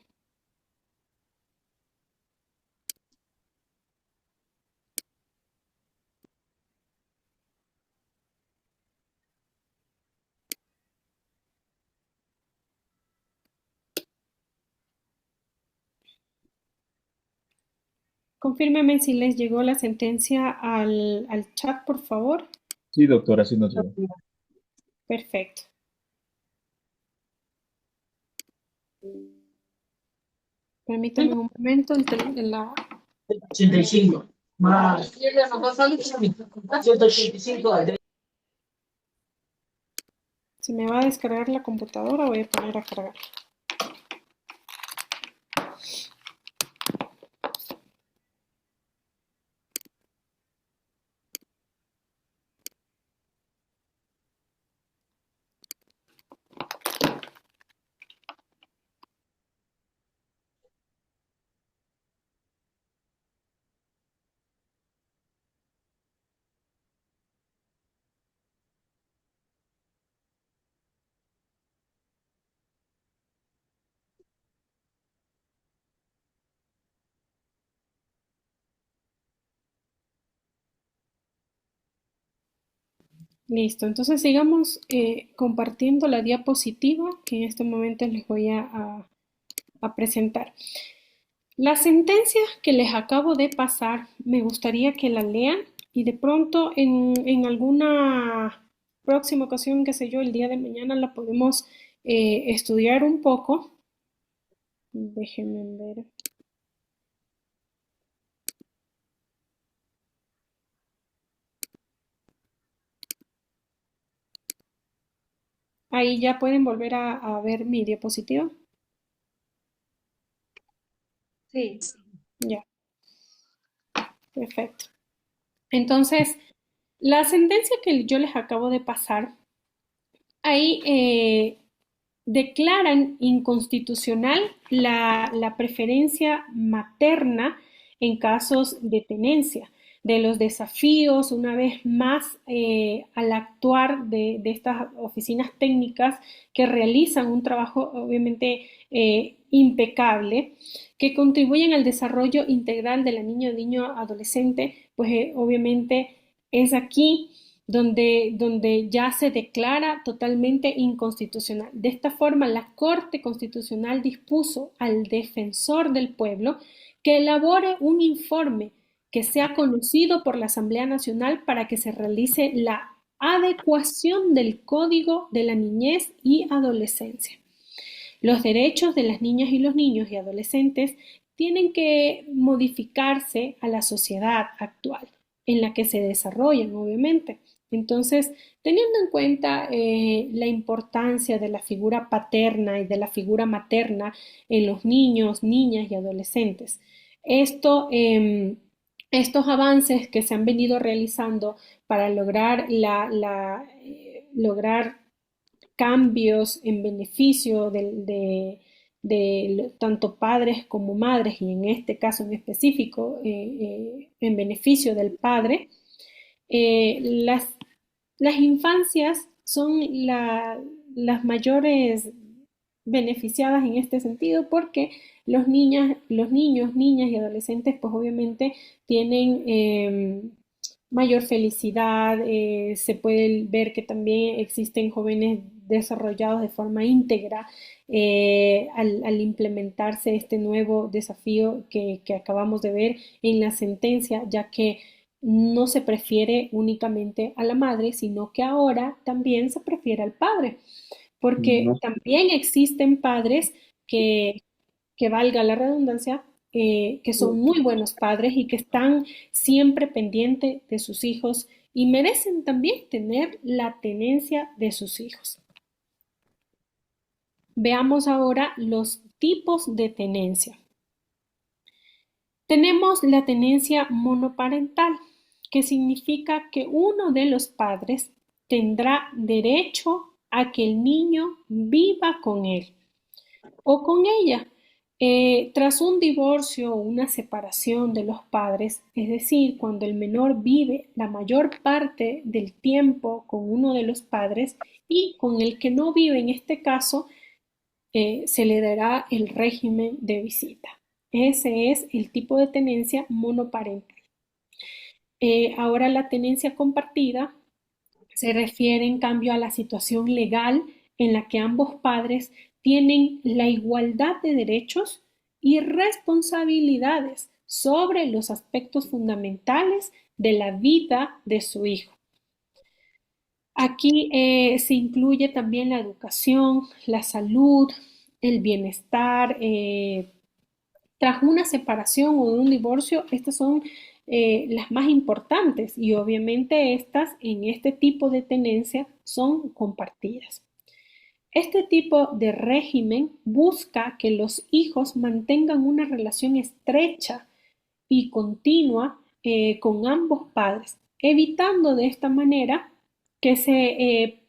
Confírmeme si les llegó la sentencia al chat, por favor. Sí, doctora, sí nos llegó. Perfecto. Permítame un momento. 85 más 185. Si me va a descargar la computadora, voy a poner a cargar. Listo, entonces sigamos compartiendo la diapositiva que en este momento les voy a presentar. La sentencia que les acabo de pasar, me gustaría que la lean y de pronto en alguna próxima ocasión, qué sé yo, el día de mañana la podemos estudiar un poco. Déjenme ver. Ahí ya pueden volver a ver mi diapositiva. Sí. Ya. Perfecto. Entonces, La sentencia que yo les acabo de pasar, ahí declaran inconstitucional la preferencia materna en casos de tenencia, de los desafíos, una vez más, al actuar de estas oficinas técnicas que realizan un trabajo obviamente impecable, que contribuyen al desarrollo integral de la niño adolescente, pues obviamente es aquí donde ya se declara totalmente inconstitucional. De esta forma, la Corte Constitucional dispuso al defensor del pueblo que elabore un informe que sea conocido por la Asamblea Nacional para que se realice la adecuación del Código de la Niñez y Adolescencia. Los derechos de las niñas y los niños y adolescentes tienen que modificarse a la sociedad actual en la que se desarrollan, obviamente. Entonces, teniendo en cuenta la importancia de la figura paterna y de la figura materna en los niños, niñas y adolescentes, estos avances que se han venido realizando para lograr lograr cambios en beneficio de tanto padres como madres, y en este caso en específico, en beneficio del padre, las infancias son las mayores beneficiadas en este sentido porque los niños, niñas y adolescentes pues obviamente tienen mayor felicidad, se puede ver que también existen jóvenes desarrollados de forma íntegra al implementarse este nuevo desafío que acabamos de ver en la sentencia, ya que no se prefiere únicamente a la madre, sino que ahora también se prefiere al padre, porque también existen padres que valga la redundancia, que son muy buenos padres y que están siempre pendientes de sus hijos y merecen también tener la tenencia de sus hijos. Veamos ahora los tipos de tenencia. Tenemos la tenencia monoparental, que significa que uno de los padres tendrá derecho a que el niño viva con él o con ella. Tras un divorcio o una separación de los padres, es decir, cuando el menor vive la mayor parte del tiempo con uno de los padres y con el que no vive, en este caso, se le dará el régimen de visita. Ese es el tipo de tenencia monoparental. Ahora la tenencia compartida se refiere en cambio a la situación legal en la que ambos padres tienen la igualdad de derechos y responsabilidades sobre los aspectos fundamentales de la vida de su hijo. Aquí se incluye también la educación, la salud, el bienestar. Tras una separación o un divorcio, estas son las más importantes y obviamente estas en este tipo de tenencia son compartidas. Este tipo de régimen busca que los hijos mantengan una relación estrecha y continua con ambos padres, evitando de esta manera que se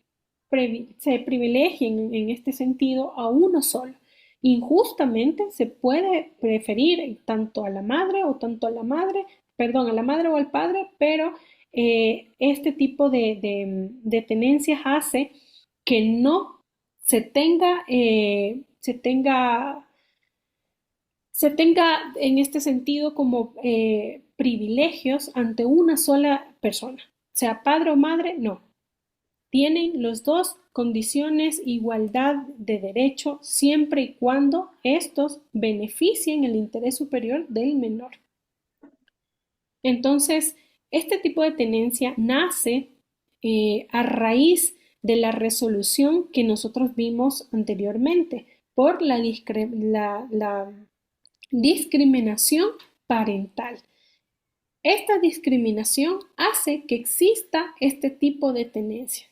privilegien en este sentido a uno solo. Injustamente se puede preferir tanto a la madre o a la madre o al padre, pero este tipo de tenencias hace que no se tenga en este sentido como privilegios ante una sola persona, sea padre o madre, no. Tienen los dos condiciones, igualdad de derecho, siempre y cuando estos beneficien el interés superior del menor. Entonces, este tipo de tenencia nace a raíz de la resolución que nosotros vimos anteriormente por la discriminación parental. Esta discriminación hace que exista este tipo de tenencia.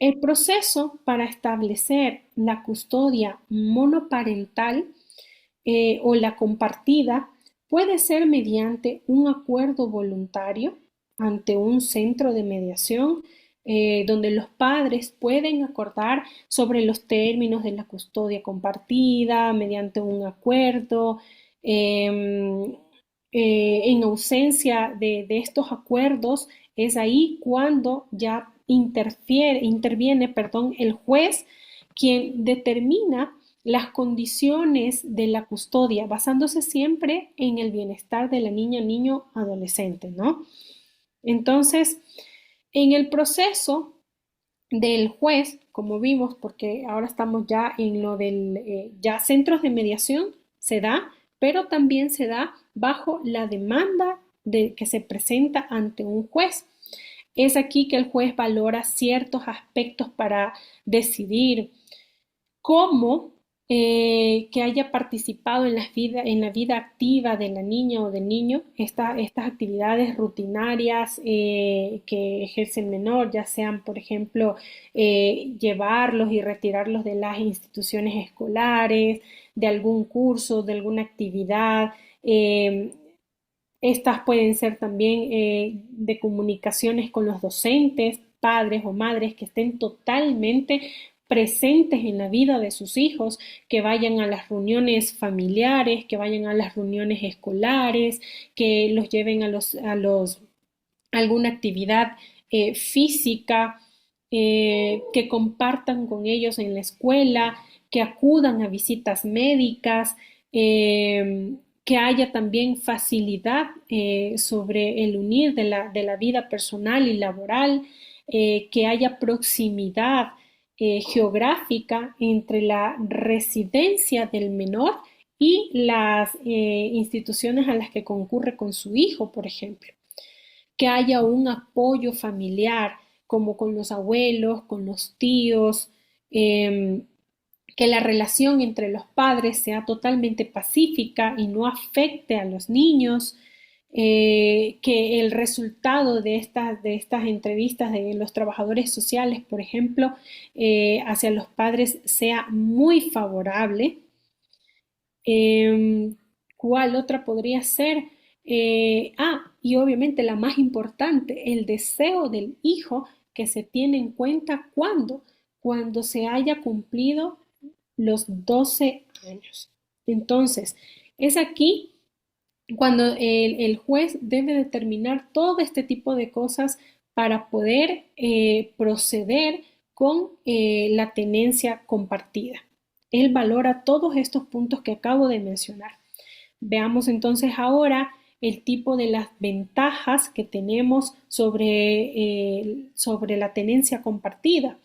El proceso para establecer la custodia monoparental o la compartida puede ser mediante un acuerdo voluntario ante un centro de mediación donde los padres pueden acordar sobre los términos de la custodia compartida mediante un acuerdo. En ausencia de estos acuerdos, es ahí cuando ya interviene, el juez, quien determina las condiciones de la custodia, basándose siempre en el bienestar de la niña, niño, adolescente, ¿no? Entonces, en el proceso del juez, como vimos, porque ahora estamos ya en lo del, ya centros de mediación se da, pero también se da bajo la demanda que se presenta ante un juez. Es aquí que el juez valora ciertos aspectos para decidir cómo que haya participado en la vida activa de la niña o del niño, estas actividades rutinarias que ejerce el menor, ya sean, por ejemplo, llevarlos y retirarlos de las instituciones escolares, de algún curso, de alguna actividad. Estas pueden ser también de comunicaciones con los docentes, padres o madres que estén totalmente presentes en la vida de sus hijos, que vayan a las reuniones familiares, que vayan a las reuniones escolares, que los lleven a alguna actividad física, que compartan con ellos en la escuela, que acudan a visitas médicas, que haya también facilidad sobre el unir de la vida personal y laboral, que haya proximidad geográfica entre la residencia del menor y las instituciones a las que concurre con su hijo, por ejemplo. Que haya un apoyo familiar, como con los abuelos, con los tíos, que la relación entre los padres sea totalmente pacífica y no afecte a los niños, que el resultado de estas entrevistas de los trabajadores sociales, por ejemplo, hacia los padres sea muy favorable. ¿Cuál otra podría ser? Y obviamente la más importante, el deseo del hijo que se tiene en cuenta cuando se haya cumplido los 12 años. Entonces, es aquí cuando el juez debe determinar todo este tipo de cosas para poder proceder con la tenencia compartida. Él valora todos estos puntos que acabo de mencionar. Veamos entonces ahora el tipo de las ventajas que tenemos sobre la tenencia compartida,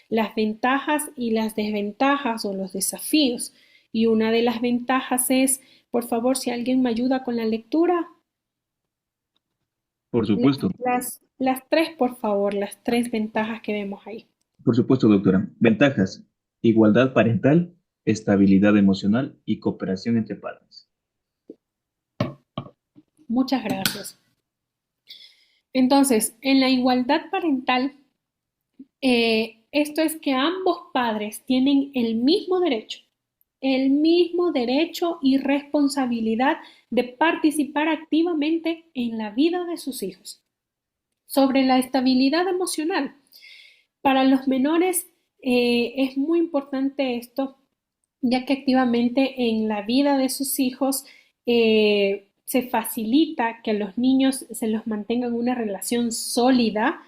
las ventajas y las desventajas o los desafíos. Y una de las ventajas es, por favor, si alguien me ayuda con la lectura. Por supuesto, Las tres, por favor, las tres ventajas que vemos ahí. por supuesto, doctora. Ventajas: igualdad parental, estabilidad emocional y cooperación entre padres. Muchas gracias. Entonces, en la igualdad parental, esto es que ambos padres tienen el mismo derecho y responsabilidad de participar activamente en la vida de sus hijos. Sobre la estabilidad emocional, para los menores es muy importante esto, ya que activamente en la vida de sus hijos se facilita que a los niños se los mantenga en una relación sólida,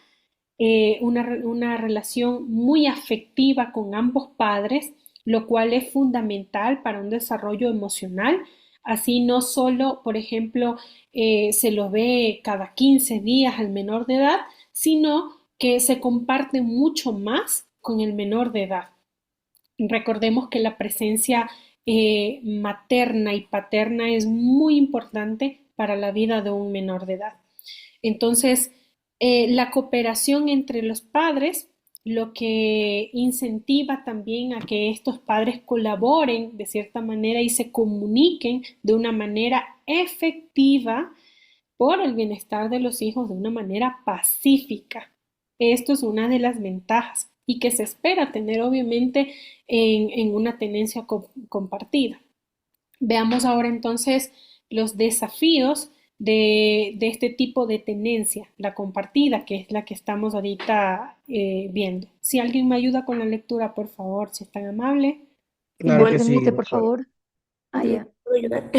una relación muy afectiva con ambos padres, lo cual es fundamental para un desarrollo emocional. Así no solo, por ejemplo, se lo ve cada 15 días al menor de edad, sino que se comparte mucho más con el menor de edad. Recordemos que la presencia materna y paterna es muy importante para la vida de un menor de edad. Entonces, la cooperación entre los padres, lo que incentiva también a que estos padres colaboren de cierta manera y se comuniquen de una manera efectiva por el bienestar de los hijos de una manera pacífica. Esto es una de las ventajas y que se espera tener obviamente en una tenencia compartida. Veamos ahora entonces los desafíos de este tipo de tenencia, la compartida, que es la que estamos ahorita viendo. Si alguien me ayuda con la lectura, por favor, si es tan amable. Claro que sí, Permite, por doctora. favor. Ah, ya. ¿Puedo ayudar?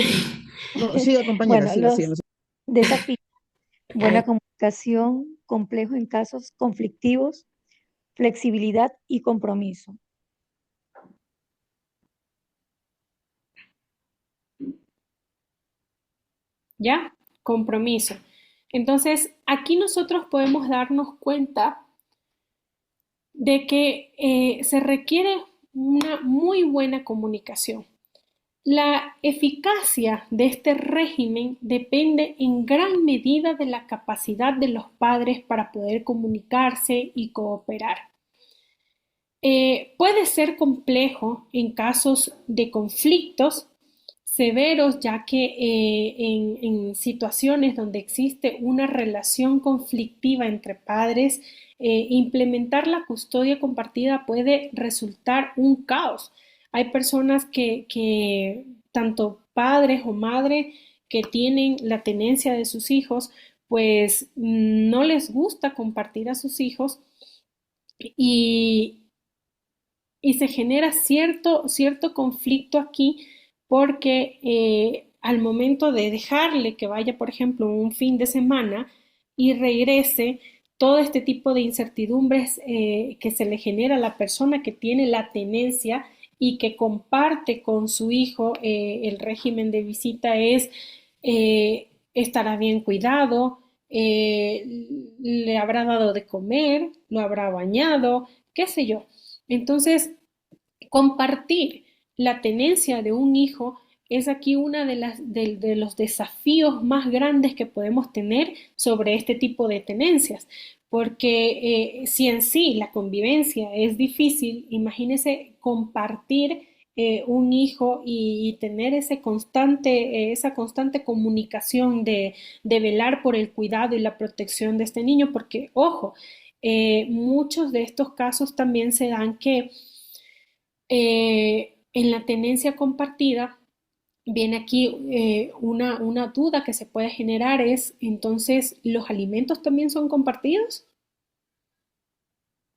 No, siga, compañera, Bueno, siga, siga. los desafíos. Buena comunicación, complejo en casos conflictivos, flexibilidad y compromiso. ¿Ya? Compromiso. Entonces, aquí nosotros podemos darnos cuenta de que se requiere una muy buena comunicación. La eficacia de este régimen depende en gran medida de la capacidad de los padres para poder comunicarse y cooperar. Puede ser complejo en casos de conflictos severos, ya que en situaciones donde existe una relación conflictiva entre padres, implementar la custodia compartida puede resultar un caos. Hay personas tanto padres o madres, que tienen la tenencia de sus hijos, pues no les gusta compartir a sus hijos y, y se genera cierto conflicto aquí porque al momento de dejarle que vaya, por ejemplo, un fin de semana y regrese, todo este tipo de incertidumbres que se le genera a la persona que tiene la tenencia y que comparte con su hijo el régimen de visita es, estará bien cuidado, le habrá dado de comer, lo habrá bañado, qué sé yo. Entonces, compartir la tenencia de un hijo es aquí uno de los desafíos más grandes que podemos tener sobre este tipo de tenencias, porque si en sí la convivencia es difícil, imagínese compartir un hijo y tener esa constante comunicación de velar por el cuidado y la protección de este niño, porque, ojo, muchos de estos casos también se dan que en la tenencia compartida viene aquí una duda que se puede generar es, entonces, ¿los alimentos también son compartidos?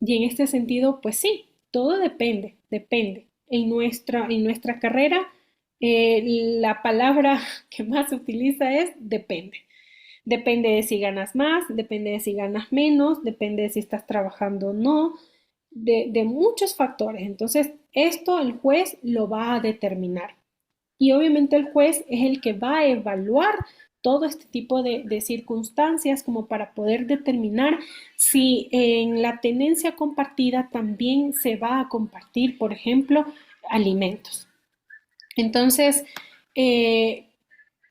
Y en este sentido, pues sí, todo depende. En nuestra carrera, la palabra que más se utiliza es depende. Depende de si ganas más, depende de si ganas menos, depende de si estás trabajando o no, de muchos factores. Entonces, esto el juez lo va a determinar. Y obviamente el juez es el que va a evaluar todo este tipo de circunstancias como para poder determinar si en la tenencia compartida también se va a compartir, por ejemplo, alimentos. Entonces,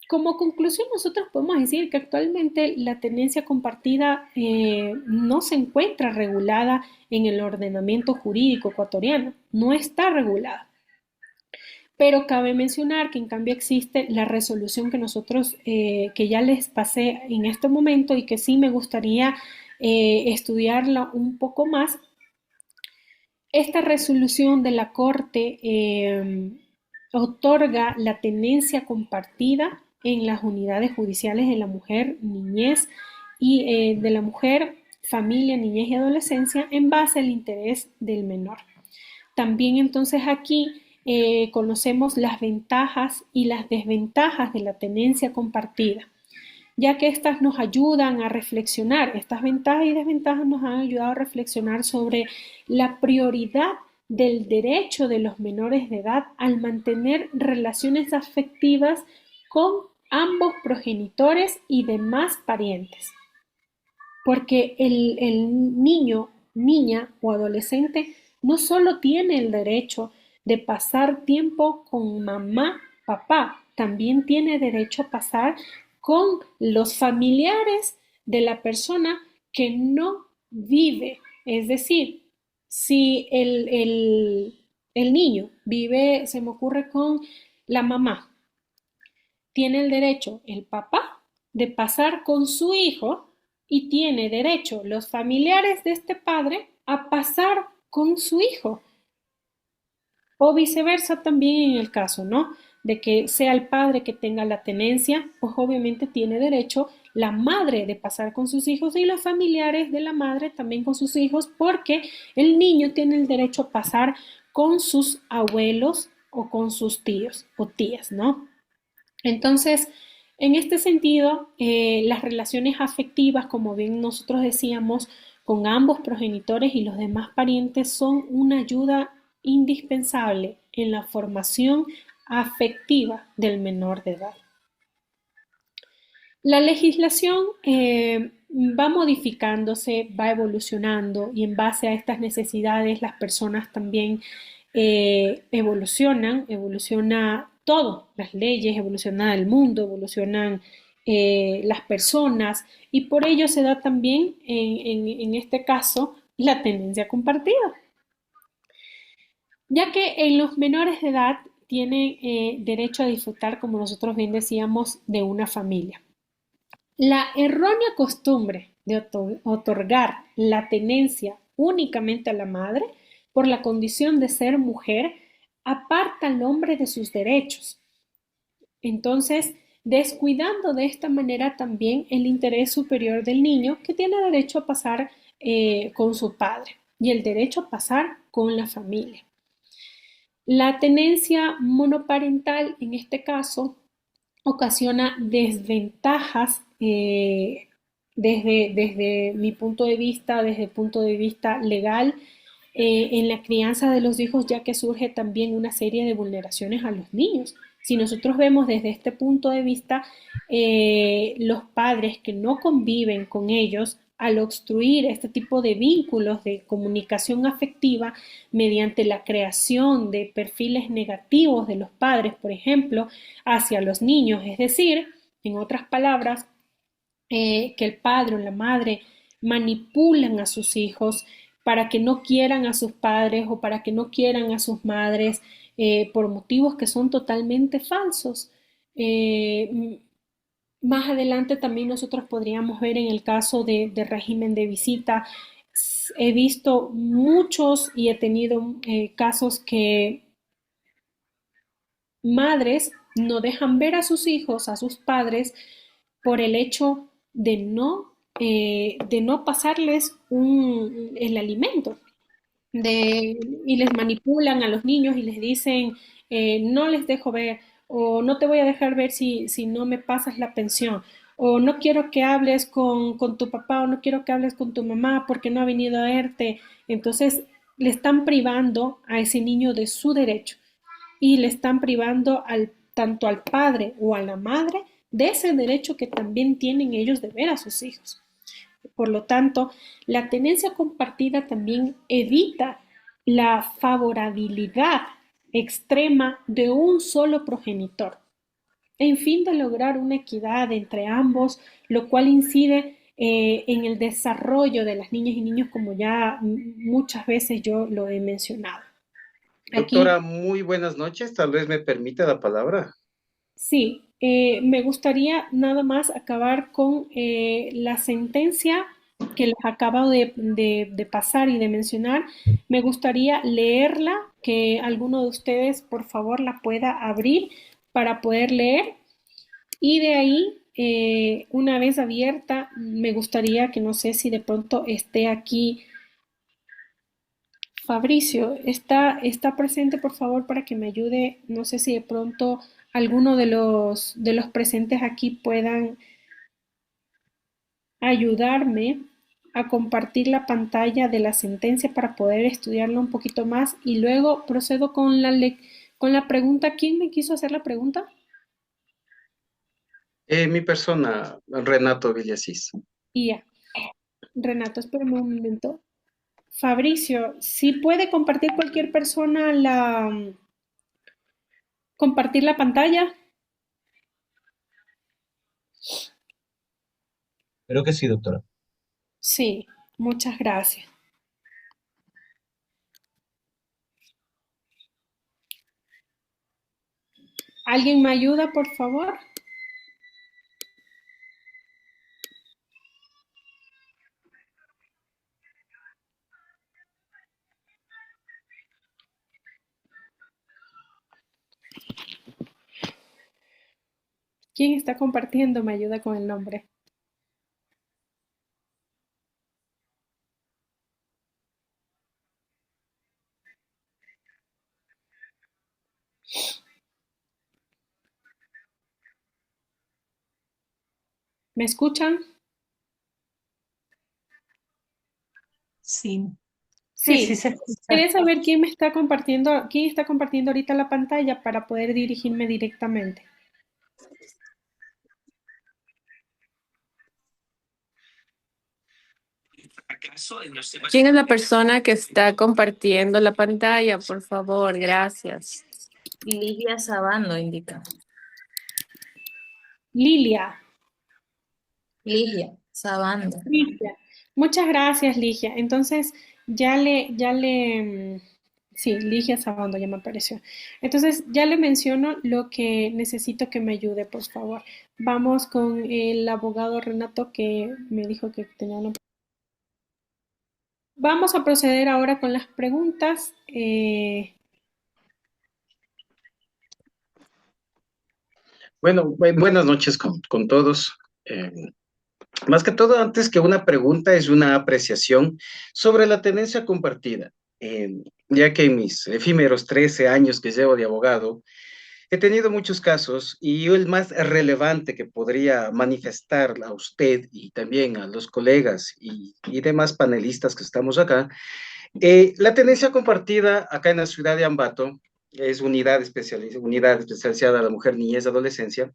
como conclusión, nosotros podemos decir que actualmente la tenencia compartida no se encuentra regulada en el ordenamiento jurídico ecuatoriano, no está regulada. Pero cabe mencionar que en cambio existe la resolución que nosotros, que ya les pasé en este momento y que sí me gustaría estudiarla un poco más. Esta resolución de la Corte otorga la tenencia compartida en las unidades judiciales de la mujer, niñez y de la mujer, familia, niñez y adolescencia en base al interés del menor. También entonces aquí conocemos las ventajas y las desventajas de la tenencia compartida, ya que estas nos ayudan a reflexionar, estas ventajas y desventajas nos han ayudado a reflexionar sobre la prioridad del derecho de los menores de edad al mantener relaciones afectivas con ambos progenitores y demás parientes. Porque el niño, niña o adolescente no solo tiene el derecho de pasar tiempo con mamá, papá, también tiene derecho a pasar con los familiares de la persona que no vive. Es decir, si el niño vive, se me ocurre, con la mamá, tiene el derecho el papá de pasar con su hijo y tiene derecho los familiares de este padre a pasar con su hijo. O viceversa también en el caso, ¿no? de que sea el padre que tenga la tenencia, pues obviamente tiene derecho la madre de pasar con sus hijos y los familiares de la madre también con sus hijos, porque el niño tiene el derecho a pasar con sus abuelos o con sus tíos o tías, ¿no? Entonces, en este sentido, las relaciones afectivas, como bien nosotros decíamos, con ambos progenitores y los demás parientes son una ayuda indispensable en la formación afectiva del menor de edad. La legislación va modificándose, va evolucionando y en base a estas necesidades las personas también evoluciona todo, las leyes, evoluciona el mundo, evolucionan las personas y por ello se da también en este caso la tenencia compartida, ya que en los menores de edad tienen derecho a disfrutar, como nosotros bien decíamos, de una familia. La errónea costumbre de otorgar la tenencia únicamente a la madre por la condición de ser mujer aparta al hombre de sus derechos. Entonces, descuidando de esta manera también el interés superior del niño que tiene derecho a pasar con su padre y el derecho a pasar con la familia. La tenencia monoparental, en este caso, ocasiona desventajas desde mi punto de vista, desde el punto de vista legal, en la crianza de los hijos, ya que surge también una serie de vulneraciones a los niños. Si nosotros vemos desde este punto de vista, los padres que no conviven con ellos, al obstruir este tipo de vínculos de comunicación afectiva mediante la creación de perfiles negativos de los padres, por ejemplo, hacia los niños, es decir, en otras palabras, que el padre o la madre manipulan a sus hijos para que no quieran a sus padres o para que no quieran a sus madres por motivos que son totalmente falsos. Más adelante también nosotros podríamos ver en el caso de régimen de visita. He visto muchos y he tenido casos que madres no dejan ver a sus hijos, a sus padres, por el hecho de no pasarles el alimento. Y les manipulan a los niños y les dicen, no les dejo ver, o no te voy a dejar ver si no me pasas la pensión, o no quiero que hables con tu papá, o no quiero que hables con tu mamá porque no ha venido a verte. Entonces le están privando a ese niño de su derecho y le están privando tanto al padre o a la madre de ese derecho que también tienen ellos de ver a sus hijos. Por lo tanto, la tenencia compartida también evita la favorabilidad extrema de un solo progenitor, en fin de lograr una equidad entre ambos, lo cual incide en el desarrollo de las niñas y niños, como ya muchas veces yo lo he mencionado. Doctora, muy buenas noches. Tal vez me permita la palabra. Sí, me gustaría nada más acabar con la sentencia que les acabo de pasar y de mencionar. Me gustaría leerla, que alguno de ustedes por favor la pueda abrir para poder leer. Y de ahí, una vez abierta, me gustaría que no sé si de pronto esté aquí Fabricio, está presente por favor para que me ayude. No sé si de pronto alguno de los presentes aquí puedan ayudarme a compartir la pantalla de la sentencia para poder estudiarla un poquito más y luego procedo con la pregunta. ¿Quién me quiso hacer la pregunta? Mi persona, Renato Villasís. Y ya. Renato, espérame un momento. Fabricio, si puede compartir cualquier persona compartir la pantalla. Creo que sí, doctora. Sí, muchas gracias. ¿Alguien me ayuda, por favor? ¿Quién está compartiendo? Me ayuda con el nombre. ¿Me escuchan? Sí. Sí. se escucha. Quería saber quién está compartiendo ahorita la pantalla para poder dirigirme directamente. ¿Quién es la persona que está compartiendo la pantalla? Por favor, gracias. Ligia Sabando indica. Lilia. Ligia Sabando. Ligia. Muchas gracias, Ligia. Entonces, sí, Ligia Sabando ya me apareció. Entonces, ya le menciono lo que necesito que me ayude, por favor. Vamos con el abogado Renato que me dijo que tenía una... Vamos a proceder ahora con las preguntas. Bueno, buenas noches con todos. Más que todo, antes que una pregunta, es una apreciación sobre la tenencia compartida. Ya que en mis efímeros 13 años que llevo de abogado, he tenido muchos casos y el más relevante que podría manifestar a usted y también a los colegas y demás panelistas que estamos acá, la tenencia compartida acá en la ciudad de Ambato es unidad especializada a la mujer, niñez, adolescencia.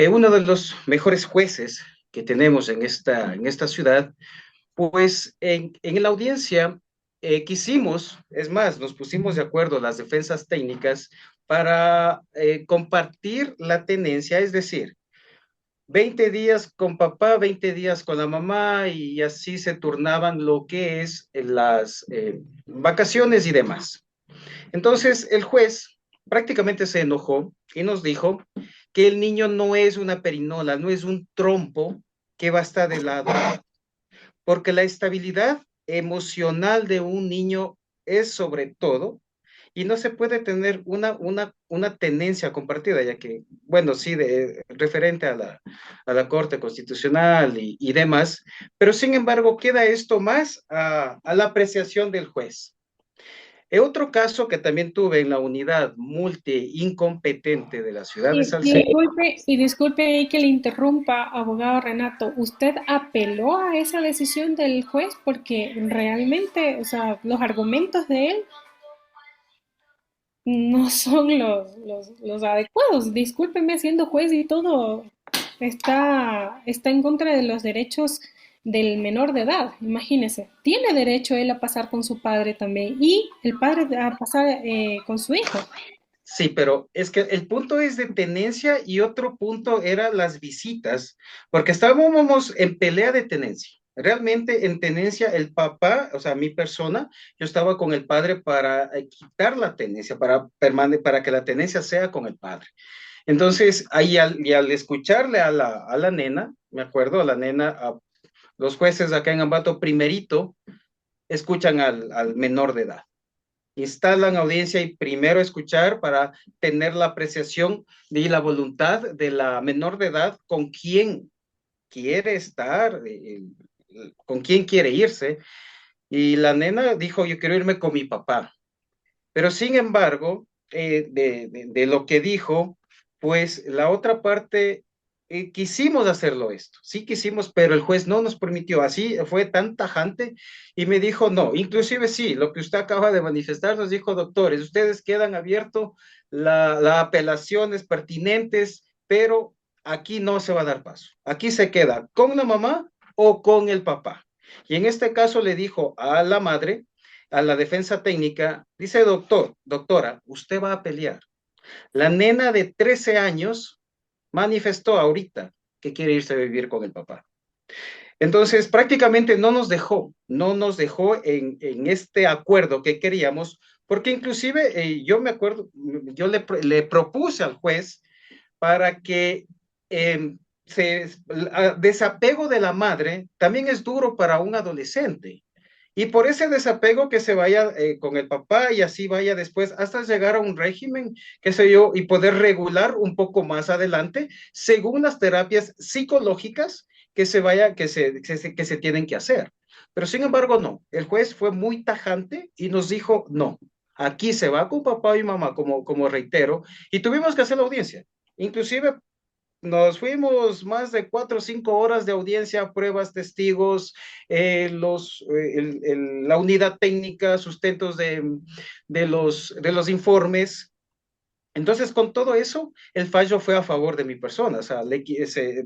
Uno de los mejores jueces que tenemos en esta ciudad, pues en la audiencia quisimos, es más, nos pusimos de acuerdo las defensas técnicas para compartir la tenencia, es decir, 20 días con papá, 20 días con la mamá y así se turnaban lo que es las vacaciones y demás. Entonces el juez prácticamente se enojó y nos dijo que el niño no es una perinola, no es un trompo que va a estar de lado, porque la estabilidad emocional de un niño es sobre todo, y no se puede tener una tenencia compartida, ya que, bueno, sí, referente a la Corte Constitucional y demás, pero sin embargo queda esto más a la apreciación del juez. Otro caso que también tuve en la unidad multi-incompetente de la ciudad de Salcedo. Disculpe ahí que le interrumpa, abogado Renato. ¿Usted apeló a esa decisión del juez? Porque realmente, o sea, los argumentos de él no son los adecuados. Discúlpeme, siendo juez y todo, está en contra de los derechos del menor de edad. Imagínese, tiene derecho él a pasar con su padre también y el padre a pasar con su hijo. Sí, pero es que el punto es de tenencia y otro punto era las visitas, porque estábamos en pelea de tenencia. Realmente en tenencia el papá, o sea, mi persona, yo estaba con el padre para quitar la tenencia, para que la tenencia sea con el padre. Entonces, ahí al escucharle a la nena, me acuerdo, a la nena, los jueces acá en Ambato primerito escuchan al menor de edad. Instalan audiencia y primero escuchar para tener la apreciación y la voluntad de la menor de edad con quién quiere estar, con quién quiere irse. Y la nena dijo, yo quiero irme con mi papá. Pero sin embargo, de lo que dijo, pues la otra parte, quisimos hacerlo esto, sí quisimos, pero el juez no nos permitió, así fue tan tajante y me dijo no, inclusive sí, lo que usted acaba de manifestar nos dijo, doctores, ustedes quedan abiertos la apelaciones pertinentes, pero aquí no se va a dar paso, aquí se queda con la mamá o con el papá. Y en este caso le dijo a la madre, a la defensa técnica, dice doctora, usted va a pelear. La nena de 13 años manifestó ahorita que quiere irse a vivir con el papá. Entonces, prácticamente no nos dejó en este acuerdo que queríamos, porque inclusive yo me acuerdo, yo le propuse al juez para que desapego de la madre también es duro para un adolescente. Y por ese desapego que se vaya con el papá y así vaya después hasta llegar a un régimen, qué sé yo, y poder regular un poco más adelante según las terapias psicológicas que se vaya, que se tienen que hacer. Pero sin embargo, no. El juez fue muy tajante y nos dijo, no, aquí se va con papá y mamá, como reitero, y tuvimos que hacer la audiencia. Inclusive nos fuimos más de 4 o 5 horas de audiencia, pruebas, testigos, la unidad técnica, sustentos de los informes. Entonces, con todo eso, el fallo fue a favor de mi persona, o sea,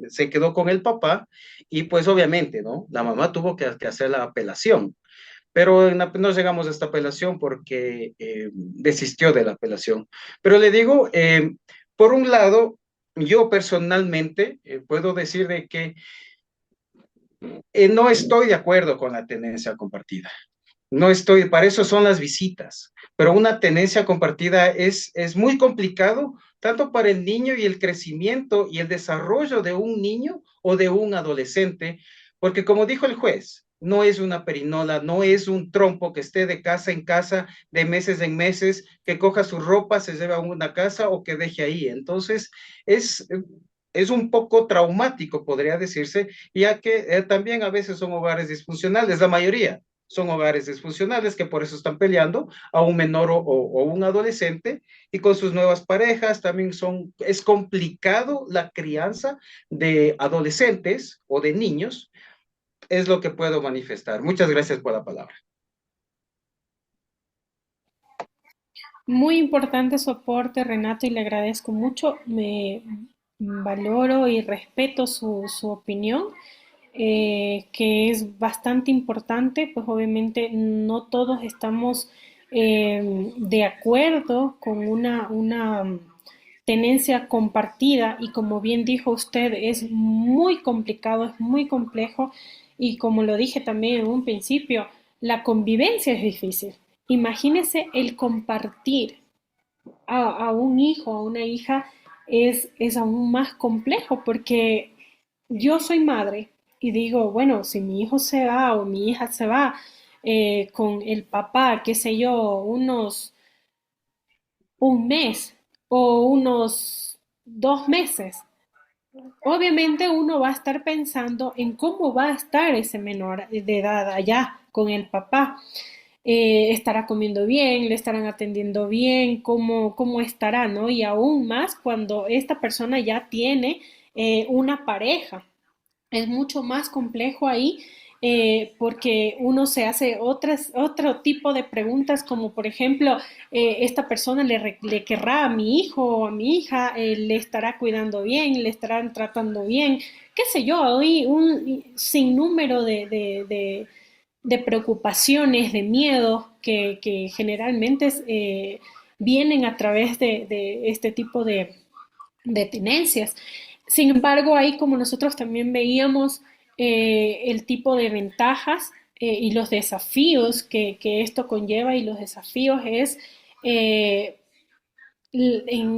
se quedó con el papá y pues obviamente, ¿no? La mamá tuvo que hacer la apelación, pero no llegamos a esta apelación porque desistió de la apelación. Pero le digo, por un lado, yo personalmente puedo decir de que no estoy de acuerdo con la tenencia compartida. No estoy, para eso son las visitas, pero una tenencia compartida es muy complicado, tanto para el niño y el crecimiento y el desarrollo de un niño o de un adolescente, porque como dijo el juez, no es una perinola, no es un trompo que esté de casa en casa, de meses en meses, que coja su ropa, se lleve a una casa o que deje ahí. Entonces, es, es un poco traumático, podría decirse, ya que también a veces son hogares disfuncionales, la mayoría son hogares disfuncionales que por eso están peleando a un menor o un adolescente y con sus nuevas parejas también es complicado la crianza de adolescentes o de niños, es lo que puedo manifestar. Muchas gracias por la palabra. Muy importante su aporte, Renato, y le agradezco mucho. Me valoro y respeto su opinión, que es bastante importante, pues obviamente no todos estamos de acuerdo con una tenencia compartida y como bien dijo usted, es muy complicado, es muy complejo y como lo dije también en un principio, la convivencia es difícil. Imagínese el compartir a un hijo, a una hija, es aún más complejo porque yo soy madre y digo, bueno, si mi hijo se va o mi hija se va con el papá, qué sé yo, un mes o unos 2 meses, obviamente uno va a estar pensando en cómo va a estar ese menor de edad allá con el papá. Estará comiendo bien, le estarán atendiendo bien, cómo estará, ¿no? Y aún más cuando esta persona ya tiene una pareja. Es mucho más complejo ahí porque uno se hace otro tipo de preguntas como por ejemplo, esta persona le querrá a mi hijo o a mi hija, le estará cuidando bien, le estarán tratando bien, qué sé yo, hay un sinnúmero de preocupaciones, de miedos que generalmente vienen a través de este tipo de tenencias. Sin embargo, ahí como nosotros también veíamos el tipo de ventajas y los desafíos que esto conlleva y los desafíos es, en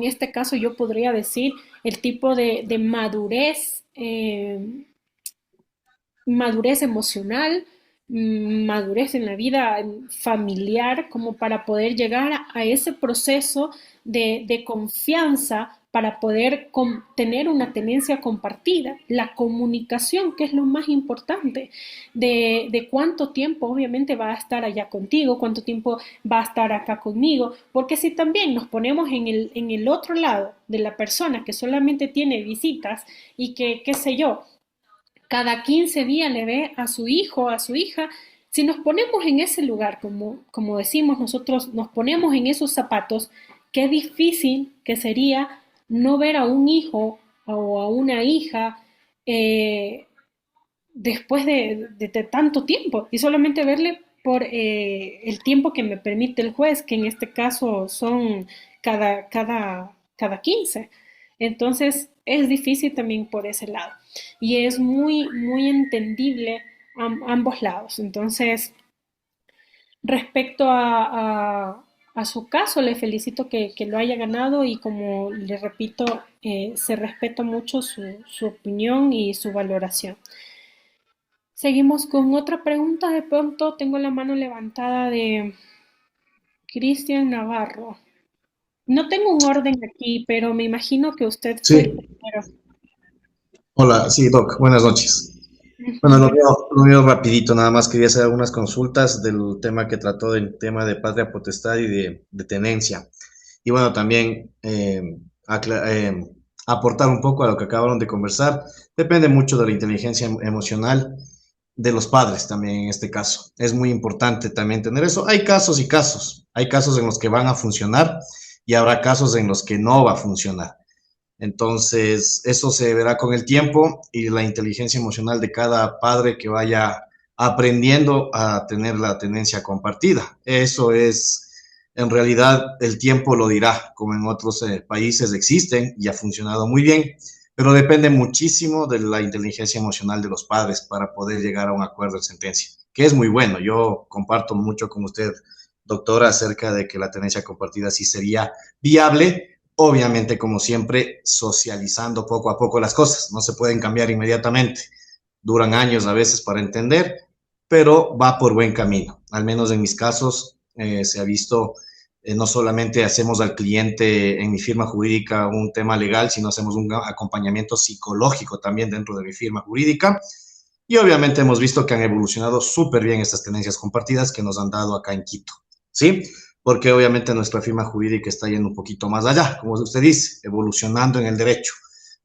este caso yo podría decir, el tipo de madurez, madurez emocional, madurez en la vida familiar, como para poder llegar a ese proceso de confianza para poder tener una tenencia compartida, la comunicación, que es lo más importante, de cuánto tiempo obviamente va a estar allá contigo, cuánto tiempo va a estar acá conmigo, porque si también nos ponemos en el otro lado de la persona que solamente tiene visitas y que, qué sé yo, cada 15 días le ve a su hijo, a su hija, si nos ponemos en ese lugar, como decimos nosotros, nos ponemos en esos zapatos, qué difícil que sería no ver a un hijo o a una hija después de tanto tiempo y solamente verle por el tiempo que me permite el juez, que en este caso son cada 15. Entonces es difícil también por ese lado y es muy, muy entendible ambos lados. Entonces, respecto a su caso, le felicito que lo haya ganado y como le repito, se respeta mucho su opinión y su valoración. Seguimos con otra pregunta. De pronto tengo la mano levantada de Cristian Navarro. No tengo un orden aquí, pero me imagino que usted fue el Sí, primero. hola, sí, Doc, buenas noches. Bueno, Ujú, bueno. lo mío rapidito, nada más quería hacer algunas consultas del tema que trató del tema de patria potestad y de tenencia. Y bueno, también aportar un poco a lo que acabaron de conversar. Depende mucho de la inteligencia emocional de los padres también en este caso. Es muy importante también tener eso. Hay casos y casos. Hay casos en los que van a funcionar y habrá casos en los que no va a funcionar. Entonces, eso se verá con el tiempo y la inteligencia emocional de cada padre que vaya aprendiendo a tener la tenencia compartida. Eso es, en realidad, el tiempo lo dirá, como en otros países existen y ha funcionado muy bien, pero depende muchísimo de la inteligencia emocional de los padres para poder llegar a un acuerdo en sentencia, que es muy bueno. Yo comparto mucho con usted, doctora, acerca de que la tenencia compartida sí sería viable. Obviamente, como siempre, socializando poco a poco las cosas. No se pueden cambiar inmediatamente. Duran años a veces para entender, pero va por buen camino. Al menos en mis casos se ha visto, no solamente hacemos al cliente en mi firma jurídica un tema legal, sino hacemos un acompañamiento psicológico también dentro de mi firma jurídica. Y obviamente hemos visto que han evolucionado súper bien estas tenencias compartidas que nos han dado acá en Quito. ¿Sí? Porque obviamente nuestra firma jurídica está yendo un poquito más allá, como usted dice, evolucionando en el derecho,